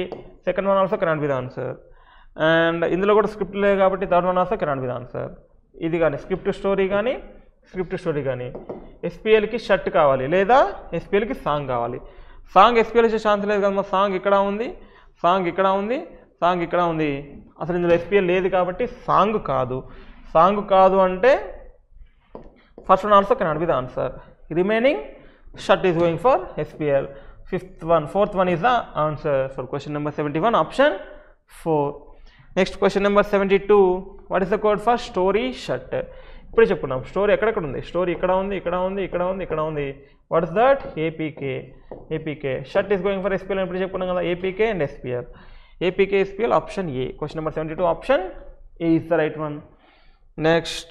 second one also cannot be the answer. And ఇందులో కూడా స్క్రిప్ట్ లేదు కాబట్టి third one also cannot be the answer. ఇది కానీ స్క్రిప్ట్ స్టోరీ కానీ స్క్రిప్ట్ స్టోరీ కానీ. SPLకి షర్ట్ కావాలి లేదా SPLకి సాంగ్ కావాలి. సాంగ్ ఎస్పీఎల్ ఇచ్చే ఛాన్స్ లేదు కదా, సాంగ్ ఇక్కడ ఉంది, సాంగ్ ఇక్కడ ఉంది, సాంగ్ ఇక్కడ ఉంది, అసలు ఇందులో ఎస్పీఎల్ లేదు కాబట్టి సాంగ్ కాదు. సాంగ్ కాదు అంటే first one also cannot be the answer. Remaining shirt is going for SPL. fourth one is the answer for question number 71, option 4. Next question number 72. What is the code for story shirt? ఇప్పుడే చెప్పుకున్నాం స్టోరీ ఎక్కడెక్కడ ఉంది, స్టోరీ ఇక్కడ ఉంది, ఇక్కడ ఉంది, ఇక్కడ ఉంది, ఇక్కడ ఉంది. What is that? APK. APK. Shirt is going for SPL ఇప్పుడు చెప్పుకున్నాం కదా, APK and SPL. APK SPL option A. Question number 72 option A is the right one. Next,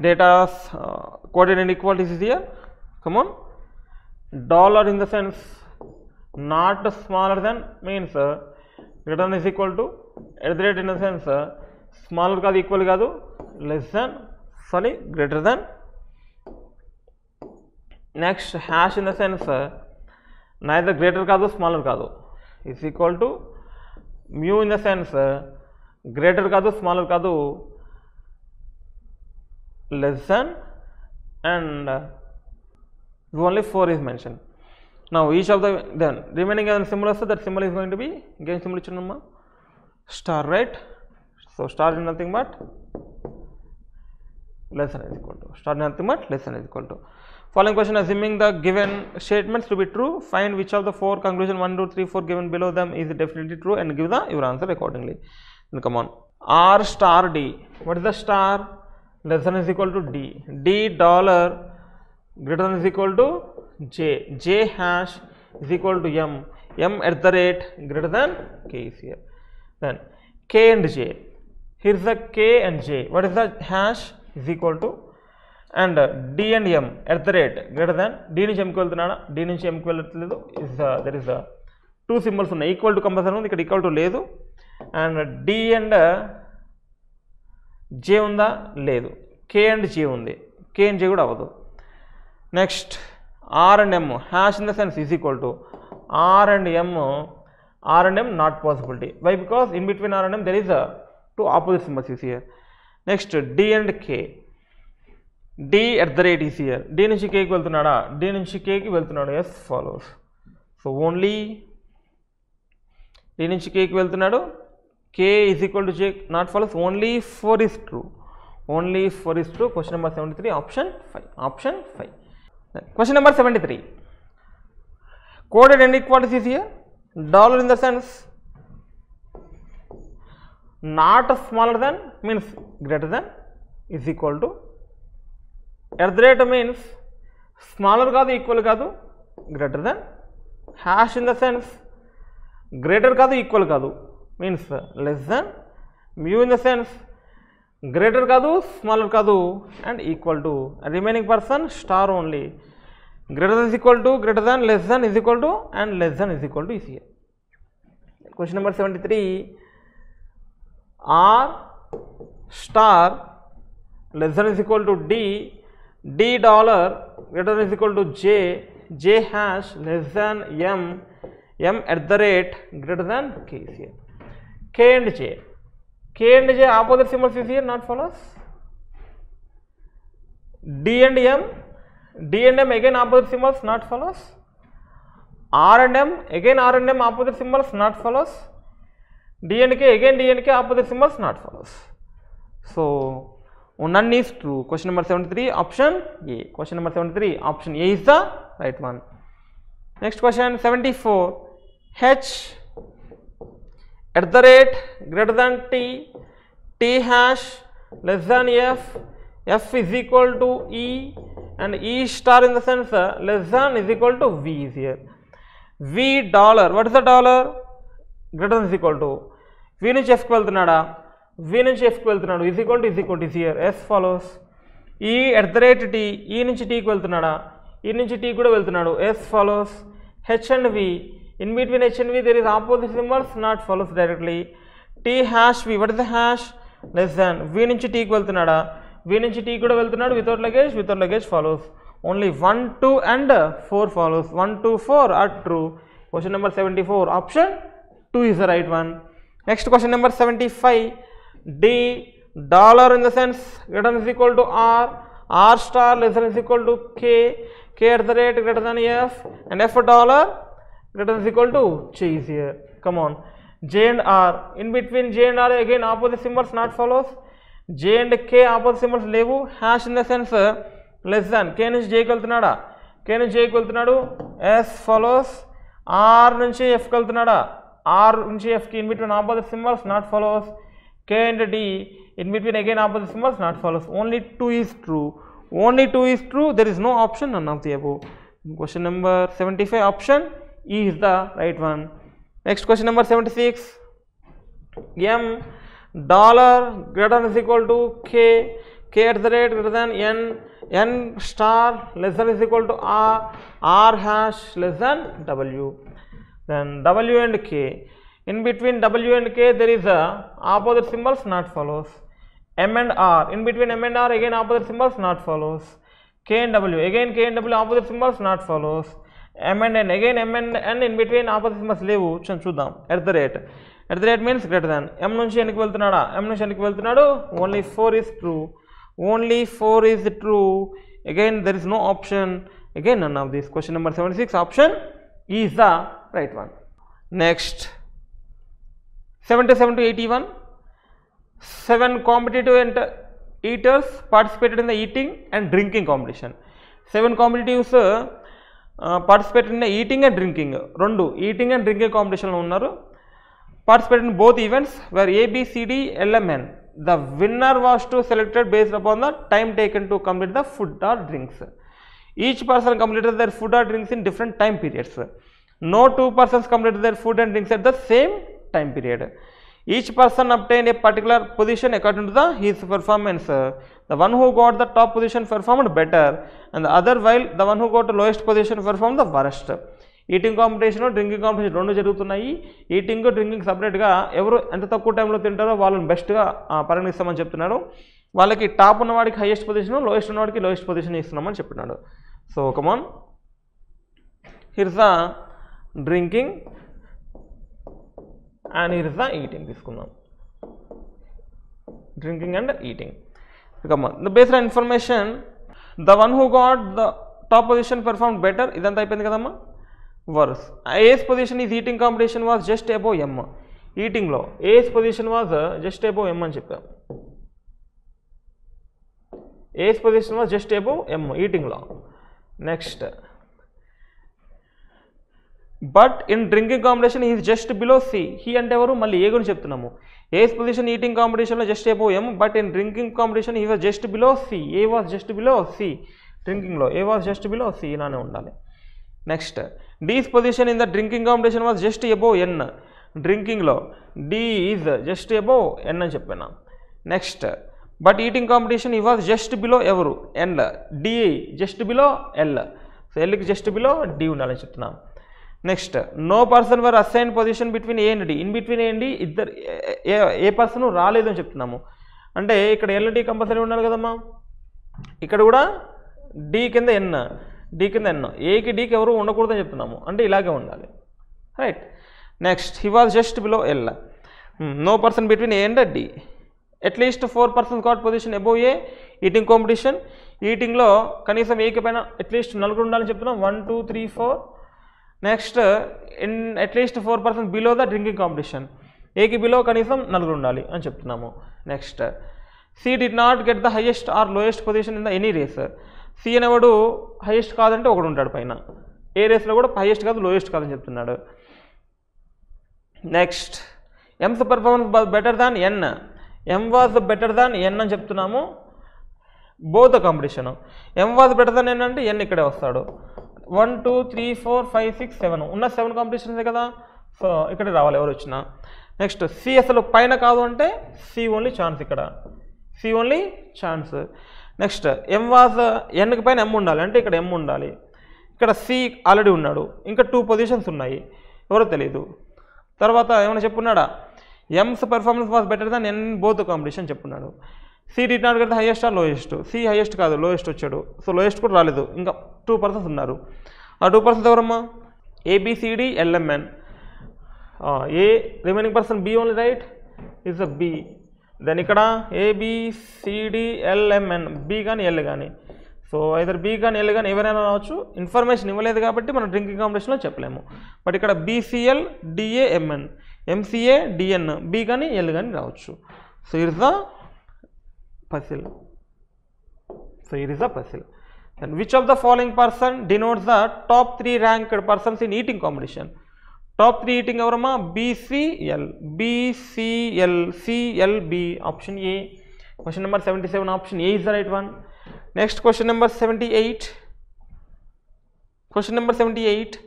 data coded inequalities is here. Come on. Dollar in the sense not smaller than means greater than is equal to, at the rate in the sense smaller కాదు, ఈక్వల్ కాదు, less than, sorry, greater than. Next, hash in the sense neither greater కాదు, smaller కాదు, is equal to mu in the sense greater కాదు, smaller కాదు, less than, and only 4 is mentioned. Now each of the then remaining symbol, so that symbol is going to be again symbol ichunamma star, right? So star is nothing but less than is equal to, star is nothing but less than is equal to. Following question, assuming the given statements to be true, find which of the 4 conclusion 1, 2, 3, 4 given below them is definitely true and give your answer accordingly. Then come on, R star D. What is the star? Less than is equal to D. D dollar greater than is equal to J. J hash is equal to M. M at the rate greater than K is here. Then K and J. Here is the K and J. What is the hash? Is equal to, and D and M at the rate greater than. D నుంచి M కి వెళ్తున్నాడా, D నుంచి M కి వెళ్ళట్లేదు. Is there is 2 symbols ఉన్నాయి, ఈక్వల్ టు కంపల్సరీ ఉంది, ఇక్కడ ఈక్వల్ టు లేదు. అండ్ D and J ఉందా, లేదు. K and J ఉంది, K and J కూడా అవ్వదు. Next, R and M, hash in the sense is equal to R and M not possibility. Why? Because in between R and M there is a 2 opposite symbols is here. Next, D and K. D at the rate is here. D నుంచి K కి వెళ్తున్నాడా, D నుంచి K కి వెళ్తున్నాడు, yes follows. So only D నుంచి K కి వెళ్తున్నాడు, K is equal to J not follows, only 4 is true. Only 4 is true. Question number 73 option 5. Option 5. Question number 73. Coded inequalities is here. Dollar in the sense not smaller than means greater than is equal to, at the rate means smaller కాదు, ఈక్వల్ కాదు, greater than. Hash in the sense greater కాదు, ఈక్వల్ కాదు, means less than. Mu in the sense greater కాదు, smaller కాదు, and equal to. Remaining person star only. Greater than is equal to, greater than, less than is equal to, and less than is equal to is here. Question number 73. R star less than is equal to D. D dollar greater than is equal to J. J hash less than M. M at the rate greater than K is here. K and J. K and J opposite symbols is here, not follows. D and M. D and M again opposite symbols, not follows. R and M again R and M opposite symbols, not follows. D and K again D and K opposite symbols, not follows. So none is true. Question number 73 option A. Question number 73 option A is the right one. Next question 74. H at the rate greater than T. T hash less than F. F is equal to E, and E star in the sense less than is equal to V is here. V dollar, what is the dollar? Greater than is equal to, V నుంచి F కి వెళ్తున్నాడా, V నుంచి F కి వెళ్తున్నాడు, is equal to is here. S follows. E at the rate T, E నుంచి T కి వెళ్తున్నాడా, E నుంచి T కూడా వెళ్తున్నాడు, S follows. H and V, in between H and V there is opposite symbols, not follows directly. T hash V, what is the hash? Less than. V నుంచి T కి వెళ్తున్నాడా, V నుంచి T కూడా వెళ్తున్నాడు, without luggage follows. Only 1, 2 and 4 follows. 1, 2, 4 are true. Question number 74 option 2 is the right one. Next question number 75. D dollar in the sense greater than is equal to R. R star less than is equal to K. k at the rate greater than f, and f dollar greater than is equal to j is here. Come on, j and r. In between j and r again opposite symbols not follows. j and k opposite symbols levu. Hash in the sense less than. k నుంచి j కి వెళ్తున్నాడా, k నుంచి j కి వెళ్తున్నాడు, s follows. r నుంచి f కి వెళ్తున్నాడా, r నుంచి f కి in between opposite symbols not follows. k and d in between again opposite symbols not follows. Only 2 is true. Only 2 is true. There is no option, none of the above. Question number 75, option E is the right one. Next question number 76. M dollar greater than is equal to k, k at the rate greater than n, n star less than is equal to r, r hash less than w. Then w and k. In between w and k there is a opposite symbols not follows. M and r. In between m and r again opposite symbols not follows. K and w. Again k and w opposite symbols not follows. M and n. Again m and n in between opposite symbols levu. చూద్దాం. At the rate. At the rate means greater than. M నుంచి n కి వెళ్తున్నాడా, m నుంచి n కి వెళ్తున్నాడు. Only 4 is true. Only 4 is true. Again there is no option. Again none of these. Question number 76, option E is the right one. Next 77 to 81. 7 competitive eaters participated in the eating and drinking competition. 7 competitives participated in the eating and drinking. Rendu eating and drinking competition lo unnaru. Participated in both events where A, B, C, D, L, M, N. The winner was to selected based upon the time taken to complete the food or drinks. Each person completed their food or drinks in different time periods. No 2 persons completed their food and drinks at the same time period. Each person obtained a particular position according to his performance. The one who got the top position performed better, and the other, while the one who got the lowest position performed the worst. Eating competition, drinking competition రెండు జరుగుతున్నాయి. ఈటింగ్ డ్రింకింగ్ సపరేట్గా ఎవరు ఎంత తక్కువ టైంలో తింటారో వాళ్ళని బెస్ట్గా పరిగణిస్తామని చెప్తున్నాడు. వాళ్ళకి టాప్ ఉన్నవాడికి హైయెస్ట్ పొజిషన్, లోయెస్ట్ ఉన్నవాడికి లోయెస్ట్ పొజిషన్ ఇస్తున్నామని చెప్తున్నాడు. So come on, here is the drinking and here is the eating. తీసుకుందాం drinking and eating. come on, the baseline information, the one who got the top position performed better. ఇదంతా అయిపోయింది కదమ్మా. worse, A's position is eating competition was just above M. Eating లో A's position was just above M అని చెప్పాం. A's position was just above M eating లో. Next, but in drinking competition is just below C. He అంటే ఎవరు, మళ్ళీ ఏ గురించి చెప్తున్నాము. ఏస్ పొజిషన్ ఈటింగ్ కాంపిటీషన్లో just above M, but in drinking competition he was just below C. A was just below C. డ్రింకింగ్లో A was just below C, ఇలానే ఉండాలి. Next, D's position in the drinking competition was just above N. డ్రింకింగ్లో D is just above N అని చెప్పాను. Next, but eating competition he was just below ఎవరు, N. D just below L. So ఎల్కి జస్ట్ బిలో డి ఉండాలని చెప్తున్నాం. Next, no person were assign position between A and D. In between A and D ఇద్దరు ఏ పర్సన్ రాలేదు అని చెప్తున్నాము. అంటే ఇక్కడ ఎల్ డి కంపల్సరీ ఉండాలి కదమ్మా. ఇక్కడ కూడా డి కింద ఎన్, డి కింద ఎన్. ఏకి డీకి ఎవరు ఉండకూడదని చెప్తున్నాము. అంటే ఇలాగే ఉండాలి, right. Next, he was just below L. No person between A and D. At least 4 persons got position above A eating competition. ఈటింగ్లో కనీసం ఏకి పైన అట్లీస్ట్ నలుగురు ఉండాలని చెప్తున్నాం. 1 2 3 4. Next, in at least 4 persons below the drinking competition. ఏకి బిలో కనీసం నలుగురు ఉండాలి అని చెప్తున్నాము. Next, C did not get the highest or lowest position in the any race. C అనేవాడు హైయెస్ట్ కాదంటే ఒకడు ఉంటాడు పైన. ఏ రేస్లో కూడా హైయెస్ట్ కాదు లోయెస్ట్ కాదని చెప్తున్నాడు. Next, M's performance was better than N. M was better than N అని చెప్తున్నాము. Both competition. M was better than N అంటే ఎన్ ఇక్కడే వస్తాడు. 1 2 3 4 5 6 7 ఉన్న 7 కాంపిటీషన్సే కదా. సో ఇక్కడ రావాలి ఎవరు వచ్చినా. నెక్స్ట్, సి అసలు పైన కాదు అంటే సి ఓన్లీ ఛాన్స్. ఇక్కడ C only chance. Next, M was ఎన్కి పైన ఎం ఉండాలి అంటే ఇక్కడ ఎం ఉండాలి. ఇక్కడ సి ఆల్రెడీ ఉన్నాడు. ఇంకా 2 పొజిషన్స్ ఉన్నాయి, ఎవరో తెలియదు. తర్వాత ఏమైనా చెప్పున్నాడా, M's performance was better than N both competition చెప్పున్నాడు. C did not get the highest or lowest. C highest కాదు లోయెస్ట్ వచ్చాడు. సో లోయెస్ట్ కూడా రాలేదు. ఇంకా 2 persons ఉన్నారు. ఆ 2 persons ఎవరమ్మా, ABCD LMN. A remaining person B only, right, is a B. Then ఇక్కడ ఏబిసిడి ఎల్ఎంఎన్, బి కానీ ఎల్ కానీ. సో ఐదర్ బి కానీ ఎల్ కానీ ఎవరైనా రావచ్చు. ఇన్ఫర్మేషన్ ఇవ్వలేదు కాబట్టి మనం డ్రింకింగ్ కాంపిటీషన్లో చెప్పలేము. బట్ ఇక్కడ బీసీఎల్ డిఏఎంఎన్, ఎంసీఏ డిఎన్, బి కానీ ఎల్ కానీ రావచ్చు. So it is the puzzle. So here is the puzzle. And which of the following person denotes the top 3 ranked persons in eating competition? Top 3 eating evarama? BCL, BCL, CLB. Option A. Question number 77. Option A is the right one. Next question number 78. Question number 78.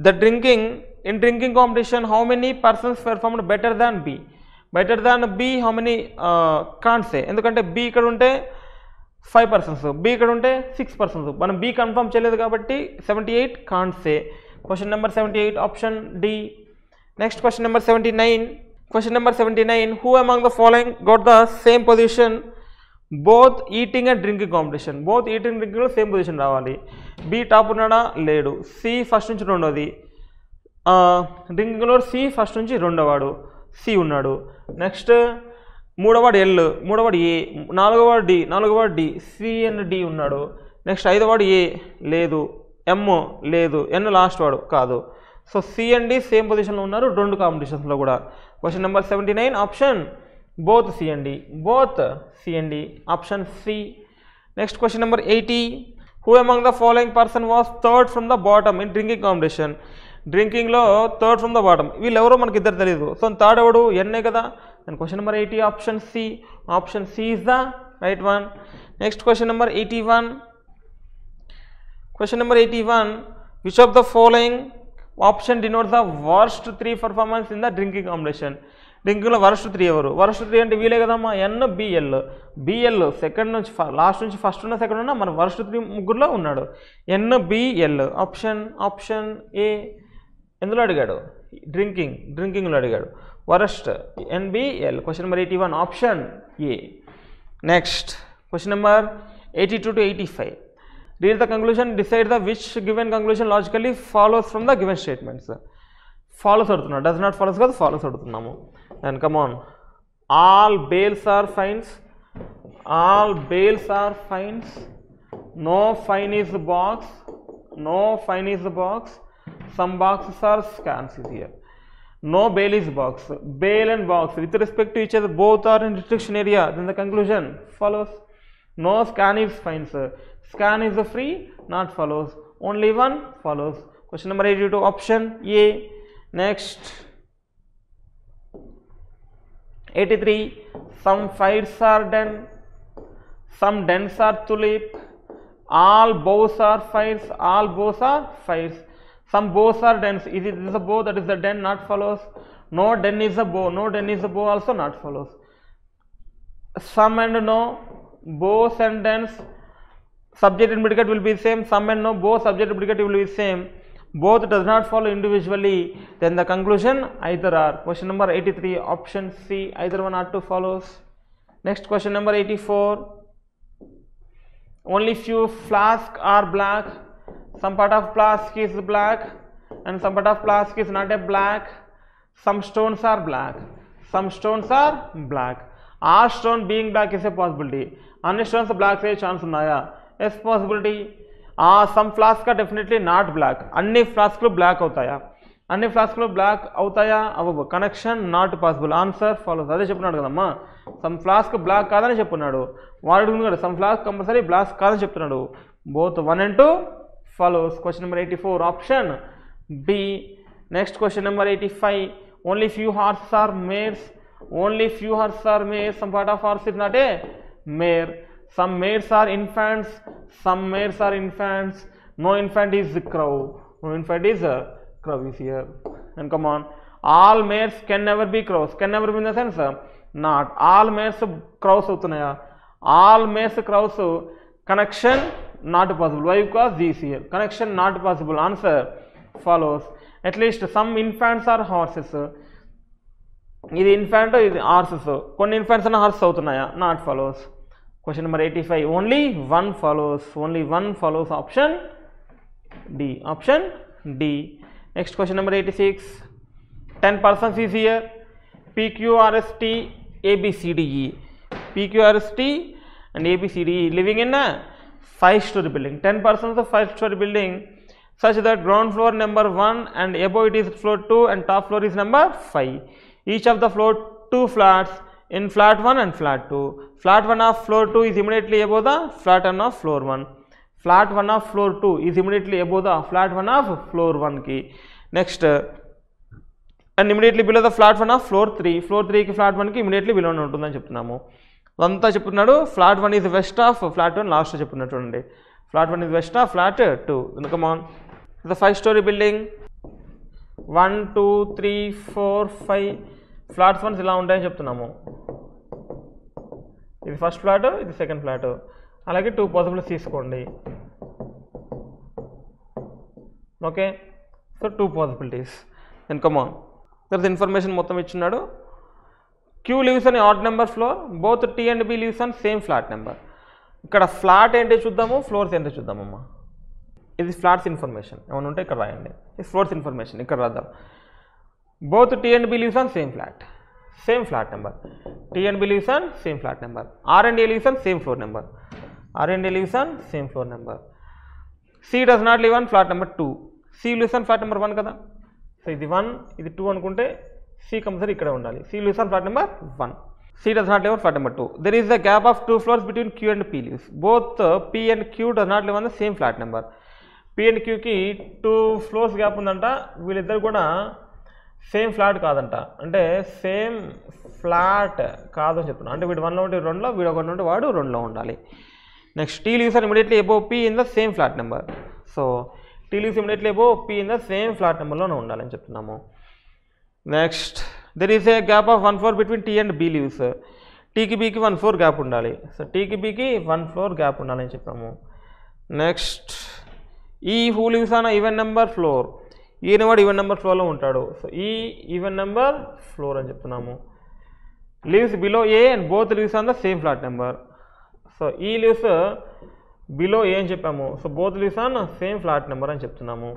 The in drinking competition, how many persons performed better than B? Better than B, how many? Can't say. ఎందుకంటే B ఇక్కడ ఉంటే 5 persons, B ఇక్కడ ఉంటే 6 persons. మనం B కన్ఫర్మ్ చేయలేదు కాబట్టి 78 can't say. Question number 78 option D. Next question number 79. Question number 79. Who among the following got the same position both eating and drinking competition? Both eating డ్రింకింగ్లో సేమ్ పొజిషన్ రావాలి. B టాప్ ఉన్నాడా? లేడు. C ఫస్ట్ నుంచి రెండోది. డ్రింకింగ్లో C ఫస్ట్ నుంచి రెండోవాడు, C ఉన్నాడు. నెక్స్ట్ మూడోవాడు ఎల్, మూడోవాడు ఏ, నాలుగోవాడు డి, సి అండ్ డి ఉన్నాడు. నెక్స్ట్ ఐదోవాడు ఏ లేదు, ఎమ్ లేదు, ఎన్ లాస్ట్ వాడు కాదు. So C and D same పొజిషన్లో ఉన్నారు రెండు కాంపిటీషన్స్లో కూడా. Question number 79 option both C and D, both C and D, option C. Next question number 80. Who among the following person was third from the bottom in drinking competition? డ్రింకింగ్లో థర్డ్ ఫ్రమ్ ద బాటమ్, వీళ్ళు ఎవరో మనకి ఇద్దరు తెలియదు. సో థర్డ్ ఎవడు? ఎన్ఏ కదా. And question number 80 option C. Option C is the right one. Next question number 81. Question number 81. Which of the following option denotes the worst 3 performance in the drinking competition? డ్రింకింగ్లో వరస్ట్ 3 ఎవరు? వరస్ట్ 3 అంటే వీలే కదమ్మా. ఎన్ బిఎల్, బిఎల్ సెకండ్ నుంచి లాస్ట్ నుంచి ఫస్ట్ ఉన్న సెకండ్ ఉన్న మన వరస్ట్ 3 ముగ్గురులో ఉన్నాడు. N BL. Option A. ఎందులో అడిగాడు? డ్రింకింగ్లో అడిగాడు. Worst NBL. Question number 81 option A. Next question number 82 to 85. Read the conclusion, decide the which given conclusion logically follows from the given statements. Follows adutunna, does not follows kaadu, follows adutunnamu. Then come on. All bails are fines. All bails are fines. No fine is the box. No fine is the box. Some boxes are scans is here. No bail is box. Bail and box with respect to each other both are in restriction area. Then the conclusion follows. No scan is fine, sir. Scan is free, not follows. Only one follows. Question number 82 option A. Next 83. Some fights are done. Some dents are tulip. All bows are fights. All bows are fights. Some bows are dens. Is it this a bow? That is the den, not follows. No den is a bow. No den is a bow also not follows. Some and no, bows and dens. Subject and predicate will be same. Some and no, both subject and predicate will be same. Both does not follow individually. Then the conclusion either are. Question number 83 option C. Either one or two follows. Next question number 84. Only few flasks are black. Some part of flask is black and some part of flask is not a black. Some stones are black. Some stones are black. All stone being black is a possibility. Any stones black say chance unnaya? Yes, possibility. Some flasks are definitely not black. Any flasks black avutaya? Any flasks black avutaya? Avavu. Connection not possible. Answer follows. Ade cheppunnadu kadamma. Some flask black kadani cheppunnadu. Vaadu adugunnadu some flask compulsory black kadani cheptunnadu. Both 1 and 2 follows. Question number 84 option B. Next question number 85. Only few horses are mares. Only few horses are mares. Some part of horse is not a mare. Some mares are infants. Some mares are infants. No infant is crow. No infant is a crow is here. And come on. All mares can never be crows. Can never be in the sense not. All mares crows avutunnaya? All mares crows. Connection not possible. Why? Because this here. Connection not possible. Answer follows. At least some infants are horses. This infant is horses. కొన్ని infants are horses అవుతున్నాయా? Not follows. Question number 85. Only one follows. Only one follows. Option D. Option D. Next question number 86. 10 persons is here. PQRST ABCDE. PQRST and ABCDE living in a 5-story building. 10% of the 5-story building such that ground floor number 1 and above it is floor 2 and top floor is number 5. Each of the floor 2 flats in flat 1 and flat 2. Flat 1 of floor 2 is immediately above the flat 1 of floor 1. Flat 1 of floor 2 is immediately above the flat 1 of floor 1 ki. Next, and immediately below the flat 1 of floor 3. Floor 3 ki flat 1 ki immediately below untundani cheptunnamu. Anta cheptunadu flat 1 is west of flat 1 last cheptunnattu andi. Flat 1 is west of flat 2. Then come on. The 5-story building 1 2 3 4 5 flats ones ఇలా ఉంటాయని చెప్తున్నాము. ఇది ఫస్ట్ ఫ్లాట్, ఇది సెకండ్ ఫ్లాట్. అలాగే 2 పాసిబిలిటీస్ తీసుకోండి. Okay, so 2 possibilities. Then come on. తర్వాత ఇన్ఫర్మేషన్ మొత్తం ఇచ్చున్నాడు. క్యూ లివ్స్ అని odd number floor, both T and B lives అని సేమ్ ఫ్లాట్ నెంబర్. ఇక్కడ ఫ్లాట్ ఏంటో చూద్దాము, ఫ్లోర్స్ ఏంటో చూద్దామమ్మా. ఇది ఫ్లాట్స్ ఇన్ఫర్మేషన్ ఏమైనా ఉంటే ఇక్కడ రాయండి. ఇది ఫ్లోర్స్ ఇన్ఫర్మేషన్ ఇక్కడ రాద్దాం. Both T and B lives on same flat number. T and B lives on same flat number. R and A lives on same floor number. R and A lives on same floor number. C does not live on flat number 2. C lives on flat number 1 kada. So ఇది 1, ఇది 2 అనుకుంటే C కంపల్సరీ ఇక్కడ ఉండాలి. C lives on flat number 1. C does not live on flat number 2. There is a gap of 2 floors between Q and P lives. Both P and Q does not live on the same flat number. P and Q కి 2 floors గ్యాప్ ఉందంట. వీళ్ళిద్దరు కూడా సేమ్ ఫ్లాట్ కాదంట. అంటే సేమ్ ఫ్లాట్ కాదని చెప్తున్నా. అంటే వీడు 1లో ఉంటే 2లో, వీడు 1 ఉంటే వాడు 2లో ఉండాలి. Next T lives are immediately above P in the same flat number. So T lives immediately above P in the same flat నెంబర్లోనే ఉండాలని చెప్తున్నాము. Next there is a gap of 1 floor between T and B lives. టీకి బీకి 1 floor గ్యాప్ ఉండాలి. సో టీకి బీకి 1 floor గ్యాప్ ఉండాలని చెప్పాము. నెక్స్ట్ ఈ who leaves on even number floor, ఈయన వాడు ఈవెన్ నెంబర్ ఫ్లోర్లో ఉంటాడు. సో ఈ ఈవెన్ నెంబర్ ఫ్లోర్ అని చెప్తున్నాము. Lives below A and both lives on the same flat number. So E lives below A అని చెప్పాము. So both lives on same flat number అని చెప్తున్నాము.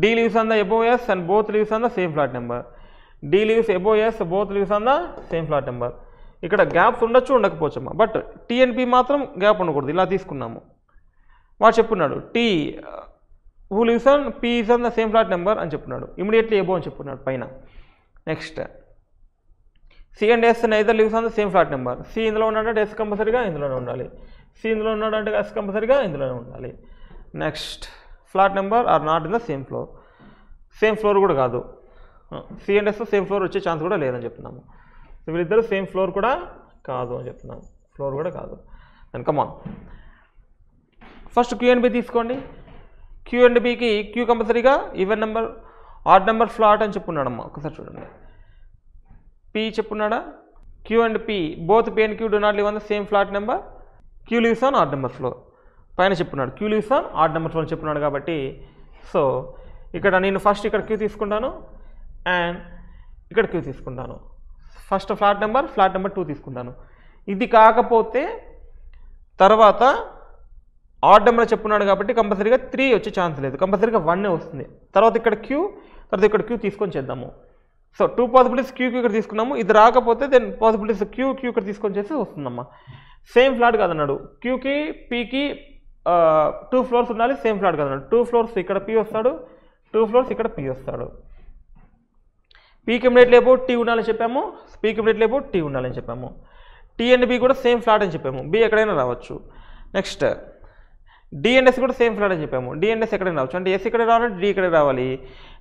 D lives on the above S and both lives on the same flat number. D lives above S, both lives on the same flat number. ఇక్కడ గ్యాప్స్ ఉండొచ్చు, ఉండకపోవచ్చమ్మా. బట్ టీ అండ్ పి మాత్రం గ్యాప్ ఉండకూడదు. ఇలా తీసుకున్నాము. వాడు చెప్పున్నాడు T who lives on P is on the same flat number అని చెప్పున్నాడు. ఇమీడియట్లీ అబోవ్ అని చెప్పున్నాడు పైన. Next C and S neither lives on the same flat number. C ఇందులో ఉన్నాడంటే ఎస్ కంపల్సరీగా ఇందులోనే ఉండాలి. సి ఇందులో ఉన్నాడంటే ఎస్ కంపల్సరీగా ఇందులోనే ఉండాలి. Next flat number are not in the same floor. Same floor కూడా కాదు. C and S same floor వచ్చే ఛాన్స్ కూడా లేదని చెప్తున్నాము. సో వీళ్ళిద్దరు సేమ్ ఫ్లోర్ కూడా కాదు అని చెప్తున్నాము. ఫ్లోర్ కూడా కాదు. Then come on. First Q and B తీసుకోండి. క్యూ అండ్ బీకి క్యూ కంపల్సరీగా even number odd number flat అని చెప్పున్నాడమ్మా. ఒకసారి చూడండి. పీ చెప్పున్నాడా? Q and P both P and Q do not live on the same flat number. Q lives on odd number floor పైన చెప్పున్నాడు. Q lives on odd number floor చెప్పున్నాడు కాబట్టి సో ఇక్కడ నేను ఫస్ట్ ఇక్కడ క్యూ తీసుకుంటాను అండ్ ఇక్కడ క్యూ తీసుకుంటాను. ఫస్ట్ ఫ్లాట్ నెంబర్ 2 తీసుకుంటాను. ఇది కాకపోతే తర్వాత ఆడ్ నెంబర్ చెప్పున్నాడు కాబట్టి కంపల్సరీగా 3 వచ్చే ఛాన్స్ లేదు. కంపల్సరీగా 1 వస్తుంది. తర్వాత ఇక్కడ క్యూ, తర్వాత ఇక్కడ క్యూ తీసుకొని చేద్దాము. సో 2 పాసిబిలిటీస్ క్యూ ఇక్కడ తీసుకున్నాము. ఇది రాకపోతే దెన్ పాసిబిలిటీస్ క్యూ ఇక్కడ తీసుకొని చేస్తే వస్తుందమ్మా. సేమ్ ఫ్లాట్ కాదన్నాడు. క్యూకి పీకి 2 floors ఉండాలి. సేమ్ ఫ్లాట్ కాదన్నాడు. 2 floors ఇక్కడ పీ వస్తాడు, 2 floors ఇక్కడ పీ వస్తాడు. పీకి ఇమిడియట్లీ అబౌట్ టీ ఉండాలని చెప్పాము. పీకి ఇమిడియట్లీ అబౌట్ టీ ఉండాలని చెప్పాము. టీ అండ్ బీ కూడా సేమ్ ఫ్లాట్ అని చెప్పాము. బీ ఎక్కడైనా రావచ్చు. నెక్స్ట్ డి అండ్ ఎస్ కూడా సేమ్ ఫ్లాట్ అని చెప్పాము. డి అండ్ ఎస్ ఎక్కడైనా రావచ్చు. అంటే ఎస్ ఇక్కడే రావాలంటే డి ఇక్కడే రావాలి.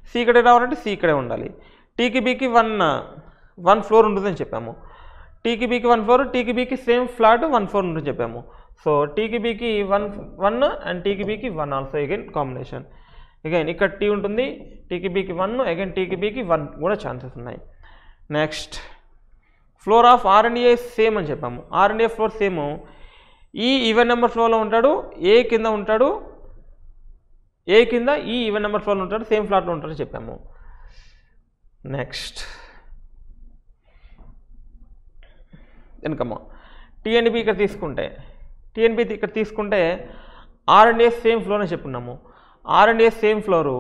సి ఇక్కడే రావాలంటే సి ఇక్కడే ఉండాలి. టీకి బీకి 1 floor ఉంటుందని చెప్పాము. టీకి బీకి 1 floor, టీకి బీకి సేమ్ ఫ్లాట్ 1 floor ఉంటుందని చెప్పాము. సో టీకి బీకి 1 అండ్ టీకి బీకి 1 ఆల్సో అగైన్ కాంబినేషన్. అగైన్ ఇక్కడ టీ ఉంటుంది, టీకి బీకి 1, అగైన్ టీకి బీకి 1 కూడా ఛాన్సెస్ ఉన్నాయి. Next floor of R and A same అని చెప్పాము. R and A floor same. E even number ఫ్లోర్లో ఉంటాడు, ఏ కింద ఉంటాడు, ఏ కింద ఈ ఈవెన్ నెంబర్ ఫ్లోర్లో ఉంటాడు, సేమ్ ఫ్లాట్లో ఉంటాడని చెప్పాము. నెక్స్ట్ వెనకమ్మ టీ అండ్ బి ఇక్కడ తీసుకుంటే R and A same floor అని చెప్పున్నాము. R and A same floor.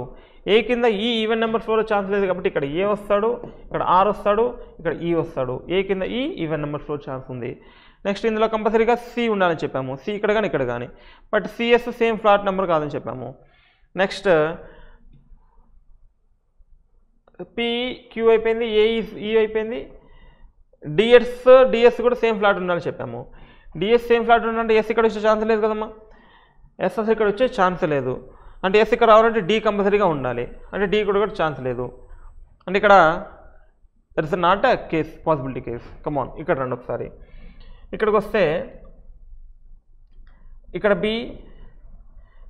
A కింద ఈ ఈవెన్ నెంబర్ ఫ్లోర్ ఛాన్స్ లేదు కాబట్టి ఇక్కడ ఏ వస్తాడు, ఇక్కడ ఆర్ వస్తాడు, ఇక్కడ ఈ వస్తాడు. ఏ కింద ఈ ఈవెన్ నెంబర్ ఫ్లోర్ ఛాన్స్ ఉంది. నెక్స్ట్ ఇందులో కంపల్సరీగా సి ఉండాలని చెప్పాము, సి ఇక్కడ కానీ ఇక్కడ కానీ, but CS same flat number కాదని చెప్పాము. నెక్స్ట్ పి క్యూ అయిపోయింది, ఈ అయిపోయింది, డిఎస్ కూడా సేమ్ ఫ్లాట్ ఉండాలని చెప్పాము. డిఎస్ సేమ్ ఫ్లాట్ ఉండాలంటే ఎస్ ఇక్కడ వచ్చే ఛాన్స్ లేదు కదమ్మా, ఎస్ అసలు ఇక్కడ వచ్చే ఛాన్స్ లేదు, అంటే ఎస్ ఇక్కడ రావాలంటే డి కంపల్సరీగా ఉండాలి, అంటే డి కూడా ఛాన్స్ లేదు, అంటే ఇక్కడ that is not a case, possibility case. Come on ఇక్కడ రండి ఒకసారి, ఇక్కడికి వస్తే ఇక్కడ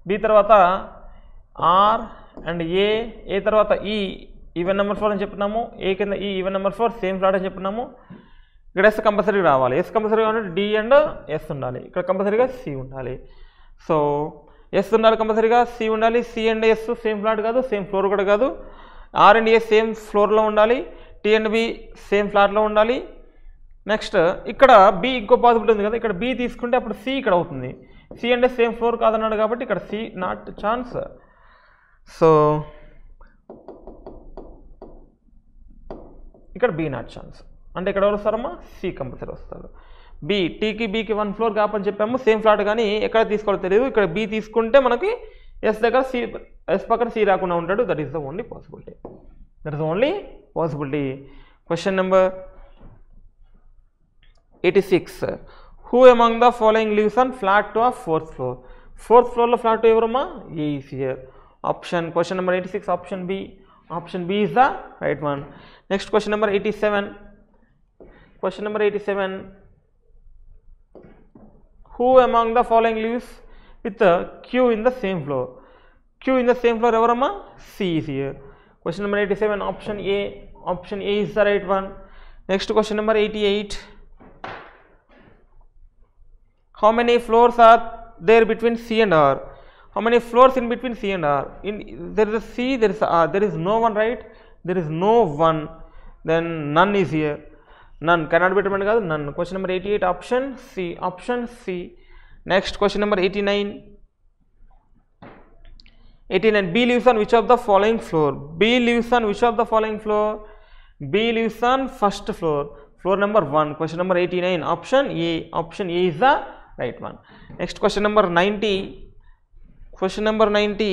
బి తర్వాత ఆర్ అండ్ ఏ తర్వాత ఈ ఈవెన్ నెంబర్ 4 అని చెప్తున్నాము, ఏ కింద ఈ ఈవెన్ నెంబర్ 4 సేమ్ ఫ్లాట్ అని చెప్తున్నాము. ఇక్కడ ఎస్ కంపల్సరీ రావాలి, ఎస్ కంపల్సరీ కావాలంటే డి అండ్ ఎస్ ఉండాలి, ఇక్కడ కంపల్సరీగా సి ఉండాలి. సో ఎస్ ఉండాలి, కంపల్సరీగా సి ఉండాలి, C and S same flat కాదు, సేమ్ ఫ్లోర్ కూడా కాదు, ఆర్ అండ్ ఏ సేమ్ ఫ్లోర్లో ఉండాలి, టీ అండ్ బి సేమ్ ఫ్లాట్లో ఉండాలి. నెక్స్ట్ ఇక్కడ బి ఇంకో పాసిబిలిటీ ఉంది కదా, ఇక్కడ బి తీసుకుంటే అప్పుడు సి ఇక్కడ అవుతుంది, C and S same floor కాదన్నాడు కాబట్టి ఇక్కడ సి నాట్ ఛాన్స్. సో ఇక్కడ బి నాట్ ఛాన్స్, అంటే ఇక్కడ ఎవరు వస్తారమ్మా, సి కంపల్సరీ వస్తారు. బి టీకి బీకి 1 ఫ్లోర్ గ్యాప్ అని చెప్పాము, సేమ్ ఫ్లాట్ కానీ ఎక్కడ తీసుకోవాలో తెలియదు, ఇక్కడ బి తీసుకుంటే మనకి ఎస్ దగ్గర సి, ఎస్ పక్కన సి రాకుండా ఉంటాడు. That is the only possibility, that is only possibility. Question number 86, who among the following lives on flat two of 4th floor? 4th ఫ్లోర్లో ఫ్లాట్ ఎవరమ్మా, A is here. Option question number 86 option B, option B is the right one. Next question number 87, question number 87, who among the following lives with Q in the same floor? Q in the same floor evarama, C is here. Question number 87 option A, option A is the right one. Next question number 88, how many floors are there between C and R? How many floors in between C and R? There is a C, there is a R, there is no one, right? There is no one, then none is here. None cannot be determined kaadu, none. Question number 88 option C, option C. Next question number 89, B lives on which of the following floor? B lives on which of the following floor? B lives on first floor, floor number 1. Question number 89 option A, option A is the right one. Next question number 90, question number 90,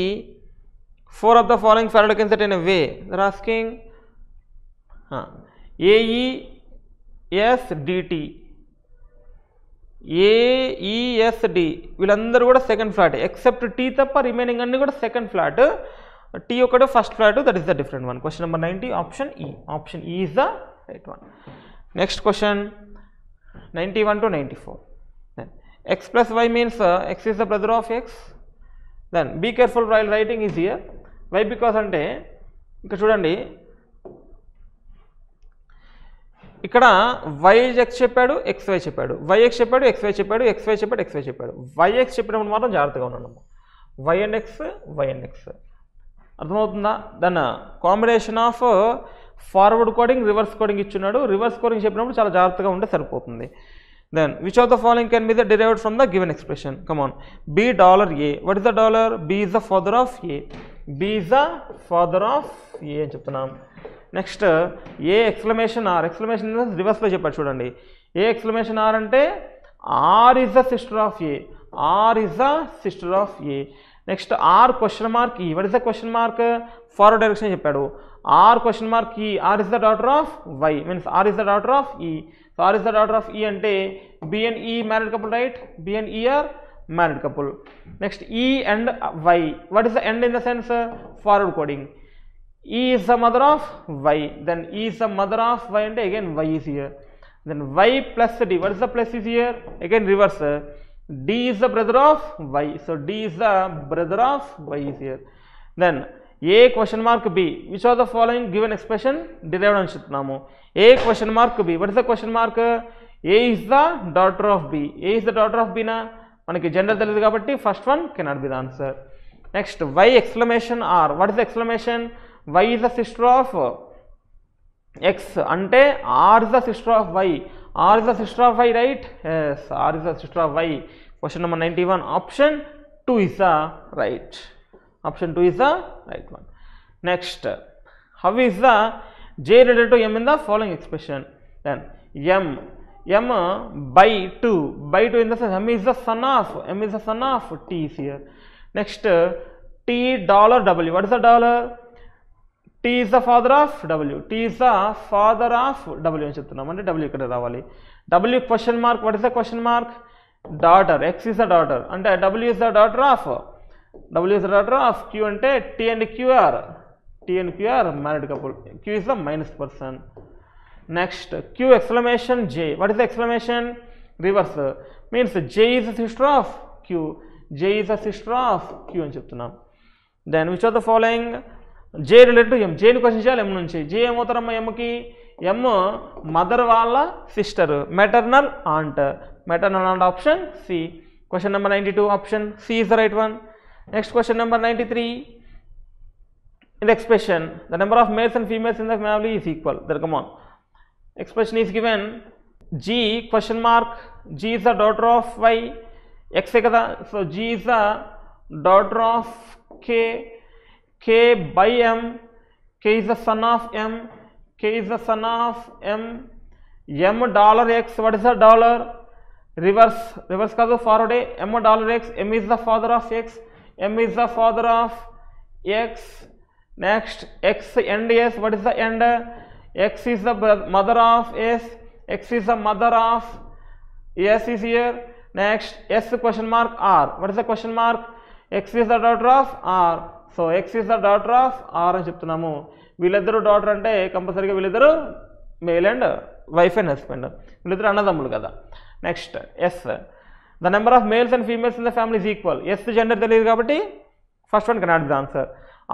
4 of the following Faraday can set in a way. They are asking AESDT, AESD వీళ్ళందరూ కూడా సెకండ్ ఫ్లాట్, ఎక్సెప్ట్ టీ తప్ప రిమైనింగ్ అన్ని కూడా సెకండ్ ఫ్లాట్, టీ ఒకటి first flat, that is the different one. Question number 90 option E, option E is the right one. Next question 91 to 94, x plus y means x is the brother of x, then be careful while writing is here. Why? because అంటే ఇక్కడ చూడండి, ఇక్కడ వైఎక్స్ చెప్పాడు, ఎక్స్వై చెప్పాడు, వైఎక్స్ చెప్పాడు, ఎక్స్వై చెప్పాడు, ఎక్స్వై చెప్పాడు, ఎక్స్వై చెప్పాడు. వైఎక్స్ చెప్పినప్పుడు మాత్రం జాగ్రత్తగా ఉన్నాము, వై అండ్ ఎక్స్ అర్థమవుతుందా? దాన్ని combination of forward coding reverse coding ఇచ్చున్నాడు, రివర్స్ కోడింగ్ చెప్పినప్పుడు చాలా జాగ్రత్తగా ఉంటే సరిపోతుంది. Then which of the following can be derived from the given expression? Come on, B $A, what is the dollar? B is the father of A, B is the father of A అని చెప్తున్నాం. Next A exclamation R, exclamation రివర్స్లో చెప్పాడు చూడండి, ఏ ఎక్స్క్లమేషన్ ఆర్ అంటే R is the sister of A, R is the sister of A. Next R question mark E, what is the question mark, forward direction చెప్పాడు, R question mark E, R is the daughter of Y, means R is the daughter of E. So R is the daughter of E అంటే B and E married couple, right, B and E are married couple. Next E and Y, what is the end in the sense forward coding, E is the mother of Y, then E is the mother of Y and again Y is here, then Y plus D, what is the plus is here, again reverse, D is the brother of Y, so D is the brother of Y is here. Then A question mark B, which are the following given expression derived అని చెప్తున్నాము, A question mark B, what is the question mark, A is the daughter of B, A is the daughter of B నా మనకి జెండర్ తెలియదు కాబట్టి first one cannot be the answer. Next Y exclamation R, what is the exclamation, Y is the sister of X అంటే R is the sister of Y, R is the sister of Y, right? Yes, R is the sister of Y. Question number 91 option 2 is the right, option 2 is the right one. Next, how is the J related to M in the following expression? Then M m by 2. By 2 in the sense m is the son of t is here. Next t dollar w. What is the dollar? T is the father of w. T is the father of w అని చెప్తున్నాం. అంటే w ఇక్కడ రావాలి. W question mark. What is the question mark? Daughter. X is the daughter. అంటే w is the daughter of q అంటే t and q are married couple. Q is the minus person. Next q exclamation j. What is the exclamation? Reverse. Means j is the sister of q. J is the sister of q అని చెప్తున్నాం. Then which of the following? J related to m. J ని క్వశ్చన్ చేయాలి m నుంచి. J ఏమవుతారమ్మా m కి? m మదర్ వాళ్ళ sister, maternal aunt. Maternal aunt option C. Question number 92 option C is the right one. Next question number 93. In the expression, the number of males and females in the family is equal. There, come on. Expression is given G question mark. G is the daughter of Y. X kada. So G is the daughter of K. K by M. K is the son of M. K is the son of M. M dollar X. What is the dollar? Reverse kaadu forward. M dollar X. M is the father of X. M is the father of X. Next X and S. What is the end? X is the mother of S. X is the mother of S is here. Next S question mark R. What is the question mark? X is the daughter of R. So X is the daughter of R అని చెప్తున్నాము. వీళ్ళిద్దరు డాటర్ అంటే కంపల్సరీగా వీళ్ళిద్దరు male and wife and husband. వీళ్ళిద్దరు అన్నదమ్ములు కదా. Next yes. The number of males and females in the family is equal. Yes gender తెలియదు కాబట్టి first one cannot be answer.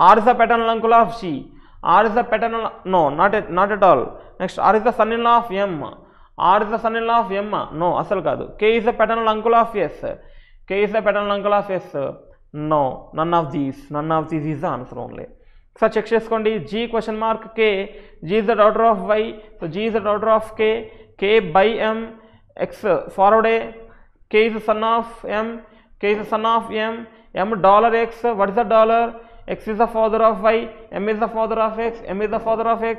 Or is the paternal uncle of she. R is the paternal, no, not at all. Next R is the son-in-law of M. R is the son-in-law of M. No, asal kaadu. K is the paternal uncle of S. K is the paternal uncle of S. No, none of these is the answer only. So check cheskondi. G question mark K. G is the daughter of Y. So G is the daughter of K. K by M. X forward A. K is the son of M. K is the son of M. M dollar X. What is the dollar? X is the father of Y. M is the father of X. M is the father of X.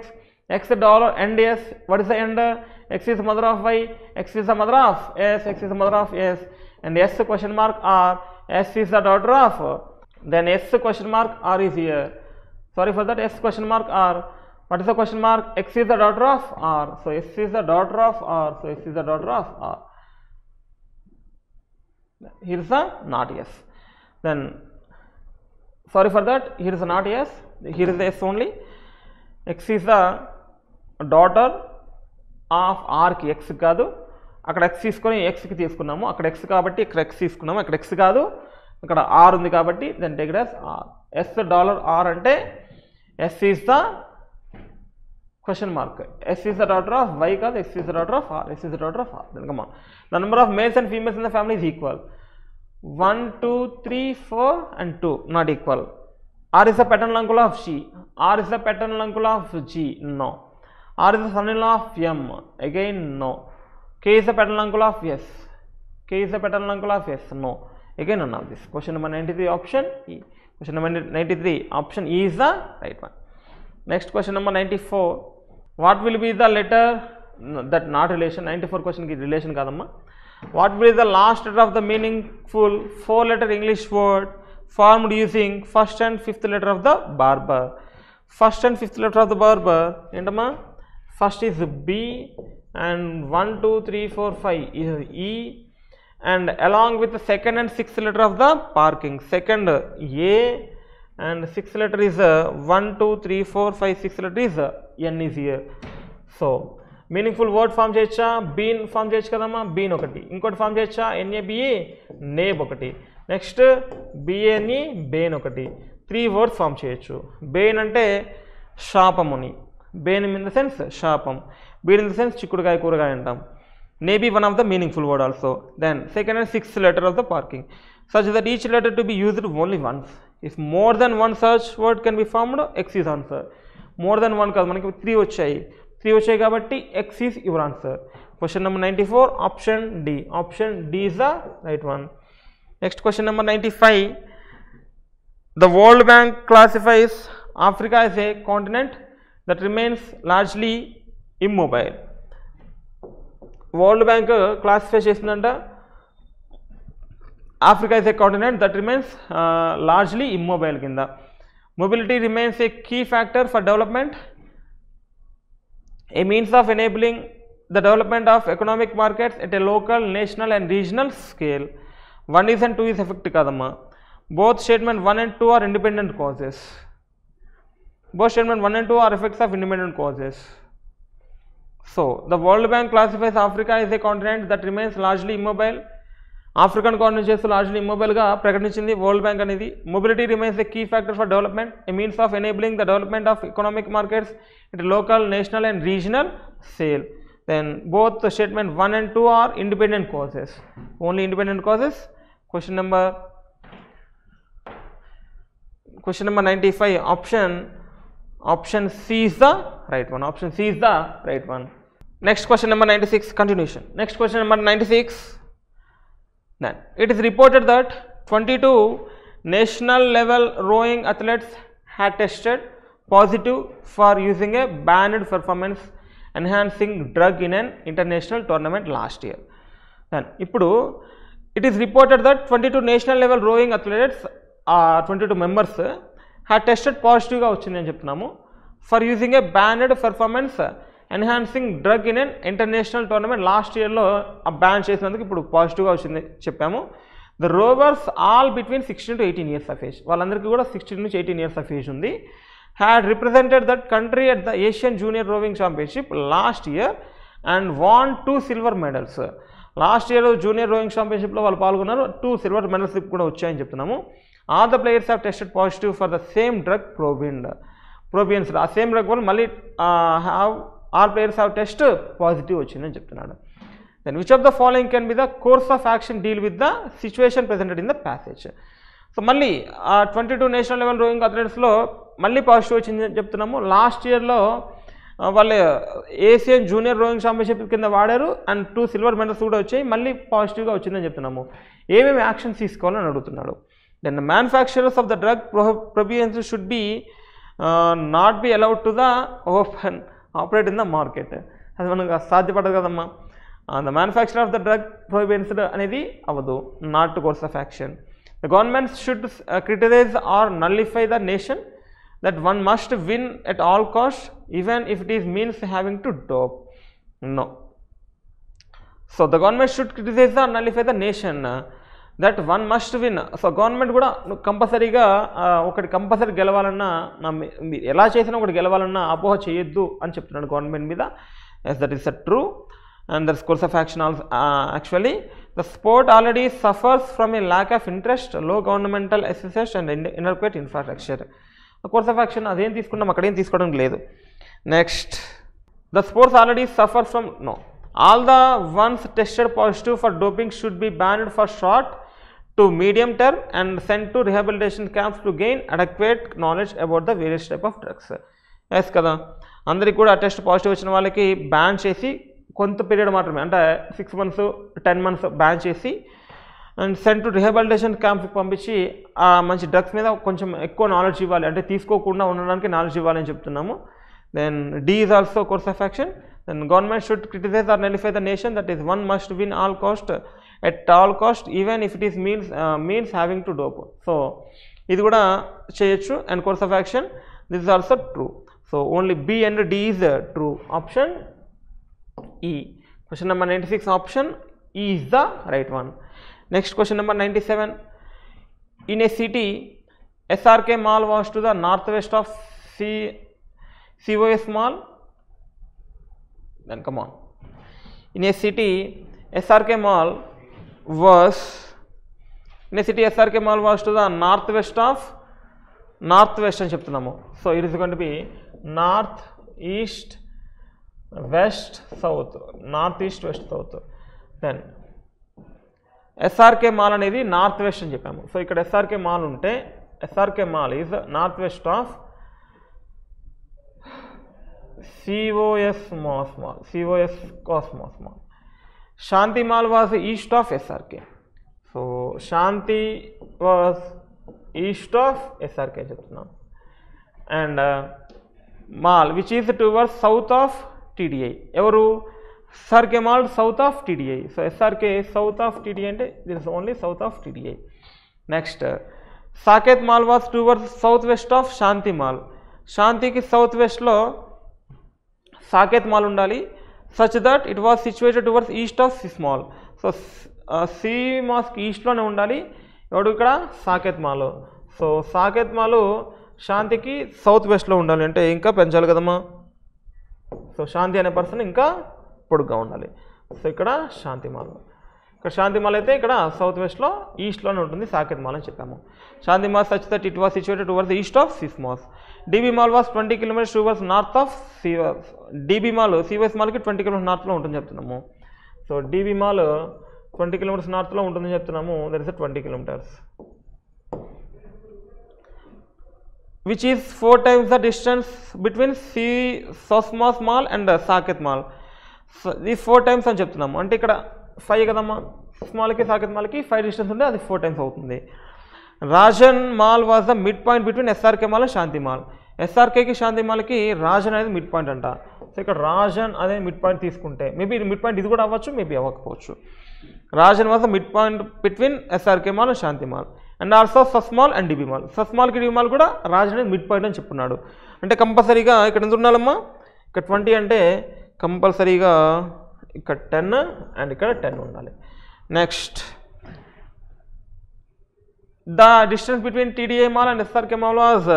X dollar and S. What is the end? X is the mother of Y. X is the mother of S. X is the mother of S. And S question mark R. S is the daughter of. Then S question mark R is here. Sorry for that. S question mark R. What is the question mark? X is the daughter of R. So S is the daughter of R. So S is the daughter of R. Here is the not yes. Then sorry for that. Here is not yes. Here is the S only. X is the daughter of R కి X కాదు. అక్కడ X తీసుకొని X కి తీసుకున్నాము. అక్కడ X కాబట్టి ఇక్కడ X తీసుకున్నాము. అక్కడ X కాదు, ఇక్కడ R ఉంది కాబట్టి then take it as R. S dollar R అంటే S is the question mark. S is the daughter of Y కాదు. X is the daughter of R. S is the daughter of R. Then come on. The number of males and females in the family is equal. 1, 2, 3, 4 and 2 not equal. R is the paternal uncle of she. R is the paternal uncle of G. No. R is the son-in-law of M. Again no. K is the paternal uncle of S. K is the paternal uncle of S. No. Again none of this. Question number 93 option E. Question number 93 option E is the right one. Next question number 94. What will be the letter? No, that not relation. 94 question ki relation kadamma. What will be the last letter of the meaningful 4-letter English word formed using first and fifth letter of the barber? First and fifth letter of the barber entama. First is B and 1, 2, 3, 4, 5 is E, and along with the second and sixth letter of the parking, second A and sixth letter is 1, 2, 3, 4, 5, sixth letter is N is here. So meaningful word form చేయొచ్చా? బీన్ ఫామ్ చేయొచ్చు కదమ్మా. బీన్ ఒకటి. ఇంకోటి ఫామ్ చేయొచ్చా? ఎన్ఏబిఏ నేబ్ ఒకటి. నెక్స్ట్ బిఏని బేన్ ఒకటి. 3 వర్డ్స్ ఫామ్ చేయొచ్చు. బేన్ అంటే శాపముని. బేన్ ఇన్ ద సెన్స్ శాపం. బీన్ ఇన్ ద సెన్స్ చిక్కుడుకాయ కూరగాయ అంటాం. నేబీ one of the meaningful word also. Then second and sixth letter of the parking. Such that each letter to be used only once. If more than one such word can be formed, X is answer. More than one కాదు, మనకి 3 వచ్చాయి. 3 వచ్చాయి కాబట్టి X is your answer. Question number 94 option D. Option D is the right one. Next question number 95. The World Bank classifies Africa as a continent that remains largely immobile. World Bank classify చేసిందంట Africa is a continent that remains largely immobile కింద. Mobility remains a key factor for development, a means of enabling the development of economic markets at a local, national and regional scale. 1 is and 2 is effect kadamma. Both statement 1 and 2 are independent causes. Both statement 1 and 2 are effects of independent causes. So the World Bank classifies Africa as a continent that remains largely immobile. African continent చేస్తూ largely immobile గా ప్రకటించింది వరల్డ్ బ్యాంక్ అనేది. Mobility remains a key factor for development, a means of enabling the development of economic markets it local, national and regional scale. Then both statement 1 and 2 are independent causes, only independent causes. Question number 95 option C is the right one. Option C is the right one. Next question number 96, continuation. Next question number 96. Then it is reported that 22 national level rowing athletes had tested positive for using a banned performance enhancing drug in an international tournament last year. Then ippudu it is reported that 22 national level rowing athletes 22 members had tested positive ga vachindi ani cheptunamu for using a banned performance enhancing drug in an international tournament last ఇయర్లో ఆ బ్యాన్ చేసినందుకు ఇప్పుడు పాజిటివ్గా వచ్చింది చెప్పాము. The rowers all between 16 to 18 years of age, వాళ్ళందరికీ కూడా 16 నుంచి 18 years ఆఫ్ ఏజ్ ఉంది. Had represented that country at the Asian junior rowing championship last year and won 2 silver medals. Last year junior rowing ఛాంపియన్షిప్లో వాళ్ళు పాల్గొన్నారు, 2 silver medals కూడా వచ్చాయని చెప్తున్నాము. All the players have tested positive for the same drug probians. ఆ సేమ్ డ్రగ్ వల్ల మళ్ళీ have all players have test positive వచ్చిందని చెప్తున్నాడు. Then which of the following can be the course of action deal with the situation presented in the passage. So మళ్ళీ 22 నేషనల్ లెవెల్ రోయింగ్ అథ్లెట్స్లో మళ్ళీ పాజిటివ్ వచ్చిందని చెప్తున్నాము. లాస్ట్ ఇయర్లో వాళ్ళు ఏషియన్ జూనియర్ రోయింగ్ ఛాంపియన్షిప్ కింద వాడారు అండ్ 2 silver medals కూడా వచ్చాయి, మళ్ళీ పాజిటివ్గా వచ్చిందని చెప్తున్నాము. ఏమేమి యాక్షన్స్ తీసుకోవాలని అడుగుతున్నాడు. Then the manufacturers of the drug probians should be not be allowed to the open operate in the market. అది మనకు సాధ్యపడదు కదమ్మా. The manufacture of the drug prohibited అనేది అవ్వదు, not course of action. The government should criticise or nullify the nation that one must win at all cost even if it is means having to dope. No. So the government should criticise or nullify the nation that one must win. So government కూడా కంపల్సరీగా ఒకటి కంపల్సరీ గెలవాలన్నా, ఎలా చేసినా ఒకటి గెలవాలన్నా అపోహ చేయొద్దు అని చెప్తున్నాడు గవర్నమెంట్ మీద. Yes, that is a true and that's course of action also. Actually the sport already suffers from a lack of interest, low governmental assistance and inadequate infrastructure. Course of action అదేం తీసుకున్నాం, అక్కడేం తీసుకోవడం లేదు. Next, the sports already suffer from no. All the ones tested positive for doping should be banned for short to medium term and sent to rehabilitation camps to gain adequate knowledge about the various type of drugs. Yes కదా, అందరికి కూడా టెస్ట్ పాజిటివ్ వచ్చిన వాళ్ళకి బ్యాన్ చేసి కొంత పీరియడ్ మాత్రమే, అంటే 6 months 10 months బ్యాన్ చేసి అండ్ సెంట్ టు రిహాబిలిటేషన్ క్యాంప్కి పంపించి ఆ మంచి డ్రగ్స్ మీద కొంచెం ఎక్కువ నాలెడ్జ్ ఇవ్వాలి, అంటే తీసుకోకుండా ఉండడానికి నాలెడ్జ్ ఇవ్వాలని చెప్తున్నాము. Then D is also course of action. Then government should criticise or nullify the nation that is one must win all cost at all cost even if it is means having to dope. So ఇది కూడా చేయొచ్చు and course of action this is also true. So only B and D is true. Option E. Question number 96 option E is the right one. Next question number 97. In a city SRK mall was to the northwest of COS mall. Then come on. In a city SRK mall was to the northwest అని చెప్తున్నాము. So it is going to be north east west south, north east west south. Then SRK mall అనేది నార్త్ వెస్ట్ అని చెప్పాము. సో ఇక్కడ SRK మాల్ ఉంటే SRK mall is north west of COS Cosmos Mall. Shanti Mall was east of SRK. So Shanti was east of SRK చెప్తున్నాం. And mall which is towards south of TDI. ఎవరు? SRK mall south of TDI. So SRK south of TDI and this is only south of TDI. Next, Saket mall was towards southwest of Shanti mall. Shanti ki southwest lo Saket mall undali such that it was situated towards east of Sis mall. So C mosque east lone undali evodu ikkada Saket mall. So Saket mall Shanti ki southwest lo undali ante inka penchali kadamma. So Shanti అనే పర్సన్ ఇంకా పొడుగ్గా ఉండాలి. సో ఇక్కడ శాంతి మాల్, ఇక్కడ శాంతి మాల్ అయితే ఇక్కడ సౌత్ వెస్ట్లో ఈస్ట్లోనే ఉంటుంది సాకేత్ మాల్ అని చెప్పాము. Shanti mall such that it was situated towards the east of Sis mall. DB mall was 20 kilometres towards north of Sivas. DB mall Sivas మాల్కి 20 కిలోమీటర్స్ నార్త్లో ఉంటుంది చెప్తున్నాము. సో డీబీ మాల్ 20 కిలోమీటర్స్ నార్త్లో ఉంటుందని చెప్తున్నాము. That is 20 kilometres which is 4 times the distance between Sosmas mall and Saket mall. So these 4 times అని చెప్తున్నాము. అంటే ఇక్కడ 5 కదమ్మా, స్మాల్కి సాకేత్ మాల్కి 5 డిస్టెన్స్ ఉంటే అది 4 times అవుతుంది. Rajan mall was the mid point between SRK mall and Shanti mall. ఎస్ఆర్కేకి శాంతి మాల్కి రాజన్ అనేది మిడ్ పాయింట్ అంట. సో ఇక్కడ రాజన్ అనే మిడ్ పాయింట్ తీసుకుంటే మేబీ మిడ్ పాయింట్ ఇది కూడా అవ్వచ్చు, మేబీ అవ్వకపోవచ్చు. Rajan was the mid point between SRK mall and Shanti mall and also Sas mall and DB mall. సస్మాల్కి డిబీ మాల్ కూడా రాజన్ అనేది మిడ్ పాయింట్ అని చెప్పున్నాడు. అంటే కంపల్సరీగా ఇక్కడ ఎంత ఉండాలమ్మా, ఇక్కడ 20 అంటే కంపల్సరీగా ఇక్కడ 10 అండ్ ఇక్కడ 10 ఉండాలి. Next, the distance between TDI mall and SRK mall was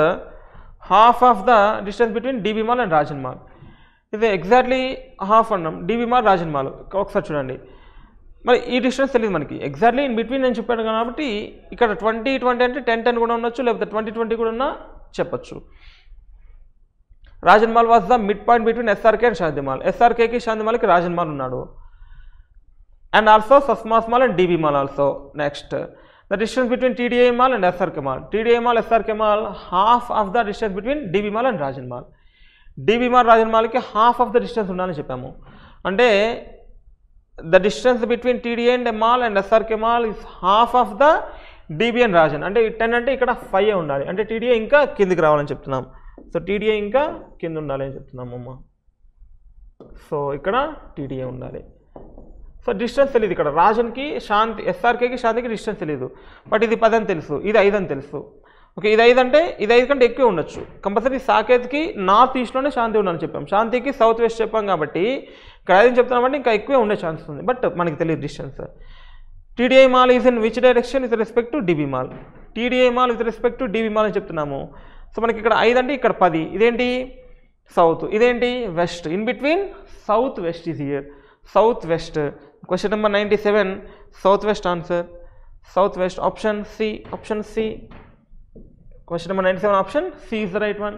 half of the distance between DB mall and Rajan mall. ఇది ఎగ్జాక్ట్లీ హాఫ్ అన్నాం, డిబీ మాల్ రాజన్ మాల్. ఒకసారి చూడండి, మరి ఈ డిస్టెన్స్ తెలియదు మనకి, ఎగ్జాక్ట్లీ ఇన్ బిట్వీన్ నేను చెప్పాను కాబట్టి ఇక్కడ 20-20 అంటే 10-10 కూడా ఉండొచ్చు, లేకపోతే 20-20 కూడా ఉన్నా చెప్పచ్చు. Rajan mall was the mid point between SRK and Shanti mall. ఎస్ఆర్కేకి శాంతి మాల్కి రాజన్ మాల్ ఉన్నాడు. And also Sasmas mall and DB mall also. Next, the distance between TDI mall and SRK mall. TDI mall SRK mall half of the distance between DB mall and Rajan mall. DB mall Rajan మాల్కి హాఫ్ ఆఫ్ ద డిస్టెన్స్ ఉండాలని చెప్పాము. అంటే the distance between TDA and mall and SRK mall is half of the DB and Rajan. అంటే 10 అంటే ఇక్కడ 5 ఉండాలి, అంటే TDA ఇంకా కిందికి రావాలని చెప్తున్నాం. సో TDA ఇంకా కింద ఉండాలి అని చెప్తున్నాము అమ్మ. సో ఇక్కడ TDA ఉండాలి. సో డిస్టెన్స్ తెలియదు ఇక్కడ, రాజన్కి శాంతి ఎస్ఆర్కేకి శాంతికి డిస్టెన్స్ తెలియదు, బట్ ఇది 10 అని తెలుసు, ఇది 5 అని తెలుసు. ఓకే, ఇది 5 అంటే ఇది 5 కంటే ఎక్కువ ఉండొచ్చు. కంపల్సరీ సాకేత్కి నార్త్ ఈస్ట్లోనే శాంతి ఉండాలని చెప్పాం, శాంతికి సౌత్ వెస్ట్ చెప్పాం కాబట్టి ఇక్కడ 5 చెప్తున్నామంటే ఇంకా ఎక్కువే ఉండే ఛాన్సెస్ ఉంది, బట్ మనకి తెలియదు distance. TDI mall is in which direction with respect to DB mall. TDI mall with respect to DB mall అని చెప్తున్నాము. సో మనకి ఇక్కడ 5 అంటే ఇక్కడ 10, ఇదేంటి సౌత్, ఇదేంటి west. In between south west is here, south west. Question number 97 south west answer, south west option C, option C. Question number 97 option C is the right one.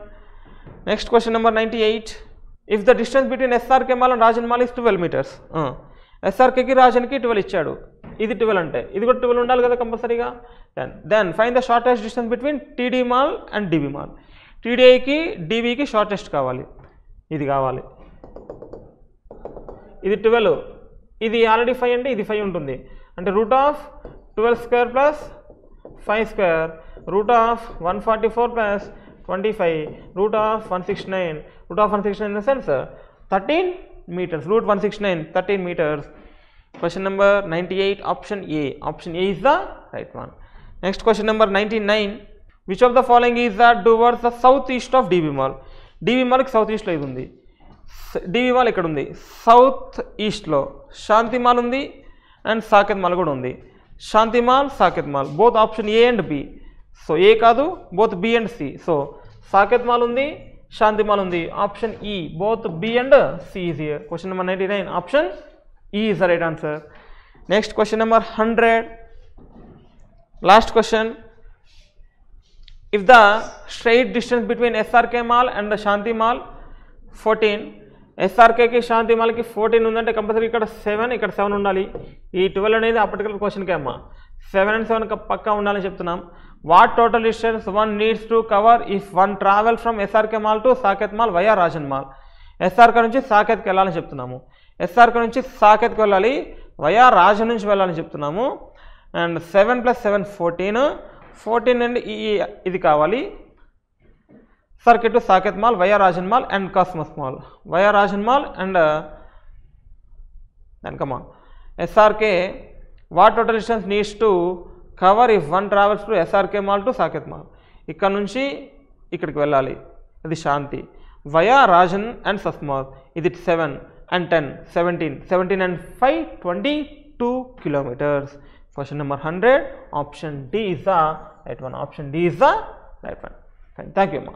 Next question number 98. If the distance between SRK mall and Rajan mall is 12 meters. SRK ki Rajan ki 12 ఇచ్చాడు, ఇది 12 అంటే ఇది కూడా 12 ఉండాలి కదా కంపల్సరీగా. Then find the shortest distance between TD mall and DB mall. TDI కి DB కి షార్టెస్ట్ కావాలి, ఇది కావాలి. ఇది 12, ఇది ఆల్రెడీ 5 అంటే ఇది 5 ఉంటుంది, అంటే root of 12 square plus 5 square, root of 144 plus 25, root of 169, root of 169 in the sense 13 meters, root 169 13 meters. Question number 98 option A, option A is the right one. Next question number 99, which of the following is that towards the southeast of DB mall. DB mall ki south east lo undi, DB mall ikkada undi, south east lo Shanti mall undi and Saket mall kuda undi. Shanti mall, Saket mall, both option A and B. So A కాదు, both B and C. So Saket mall ఉంది, శాంతి మాల్ ఉంది, option E, both B and C is here. Question number 99 option E is the right answer. Next question number 100, last question. If the straight distance between SRK mall and Shanti mall 14, ఎస్ఆర్కేకి శాంతి మాల్కి 14 ఉందంటే కంపల్సరీ ఇక్కడ 7, ఇక్కడ 7 ఉండాలి. ఈ 12 అనేది ఆ పర్టికులర్ క్వశ్చన్కే అమ్మ, 7 and 7 పక్కా ఉండాలని చెప్తున్నాం. What total distance one needs to cover if one travel from SRK mall to Saket mall via Rajan mall. SRK నుంచి సాకేత్కి వెళ్ళాలని చెప్తున్నాము, ఎస్ఆర్కే నుంచి సాకేత్కి వెళ్ళాలి, వయా రాజన్ నుంచి వెళ్ళాలని చెప్తున్నాము. అండ్ 7 + 7 14 అండ్ ఇది కావాలి, circuit to Saket mall via Rajan mall and Cosmos mall, via Rajan mall and Then come on. SRK, what total distance needs to cover if one travels to SRK mall to Saket mall? ఇక్కడ నుంచి ఇక్కడికి వెళ్ళాలి, అది శాంతి. వయా రాజన్ అండ్ సస్మాత్, ఇది 7 and 10, 17 and 5, 22 kilometers. Question number 100, option D is the right one. Option D is the right one. Fine. Thank you, ma.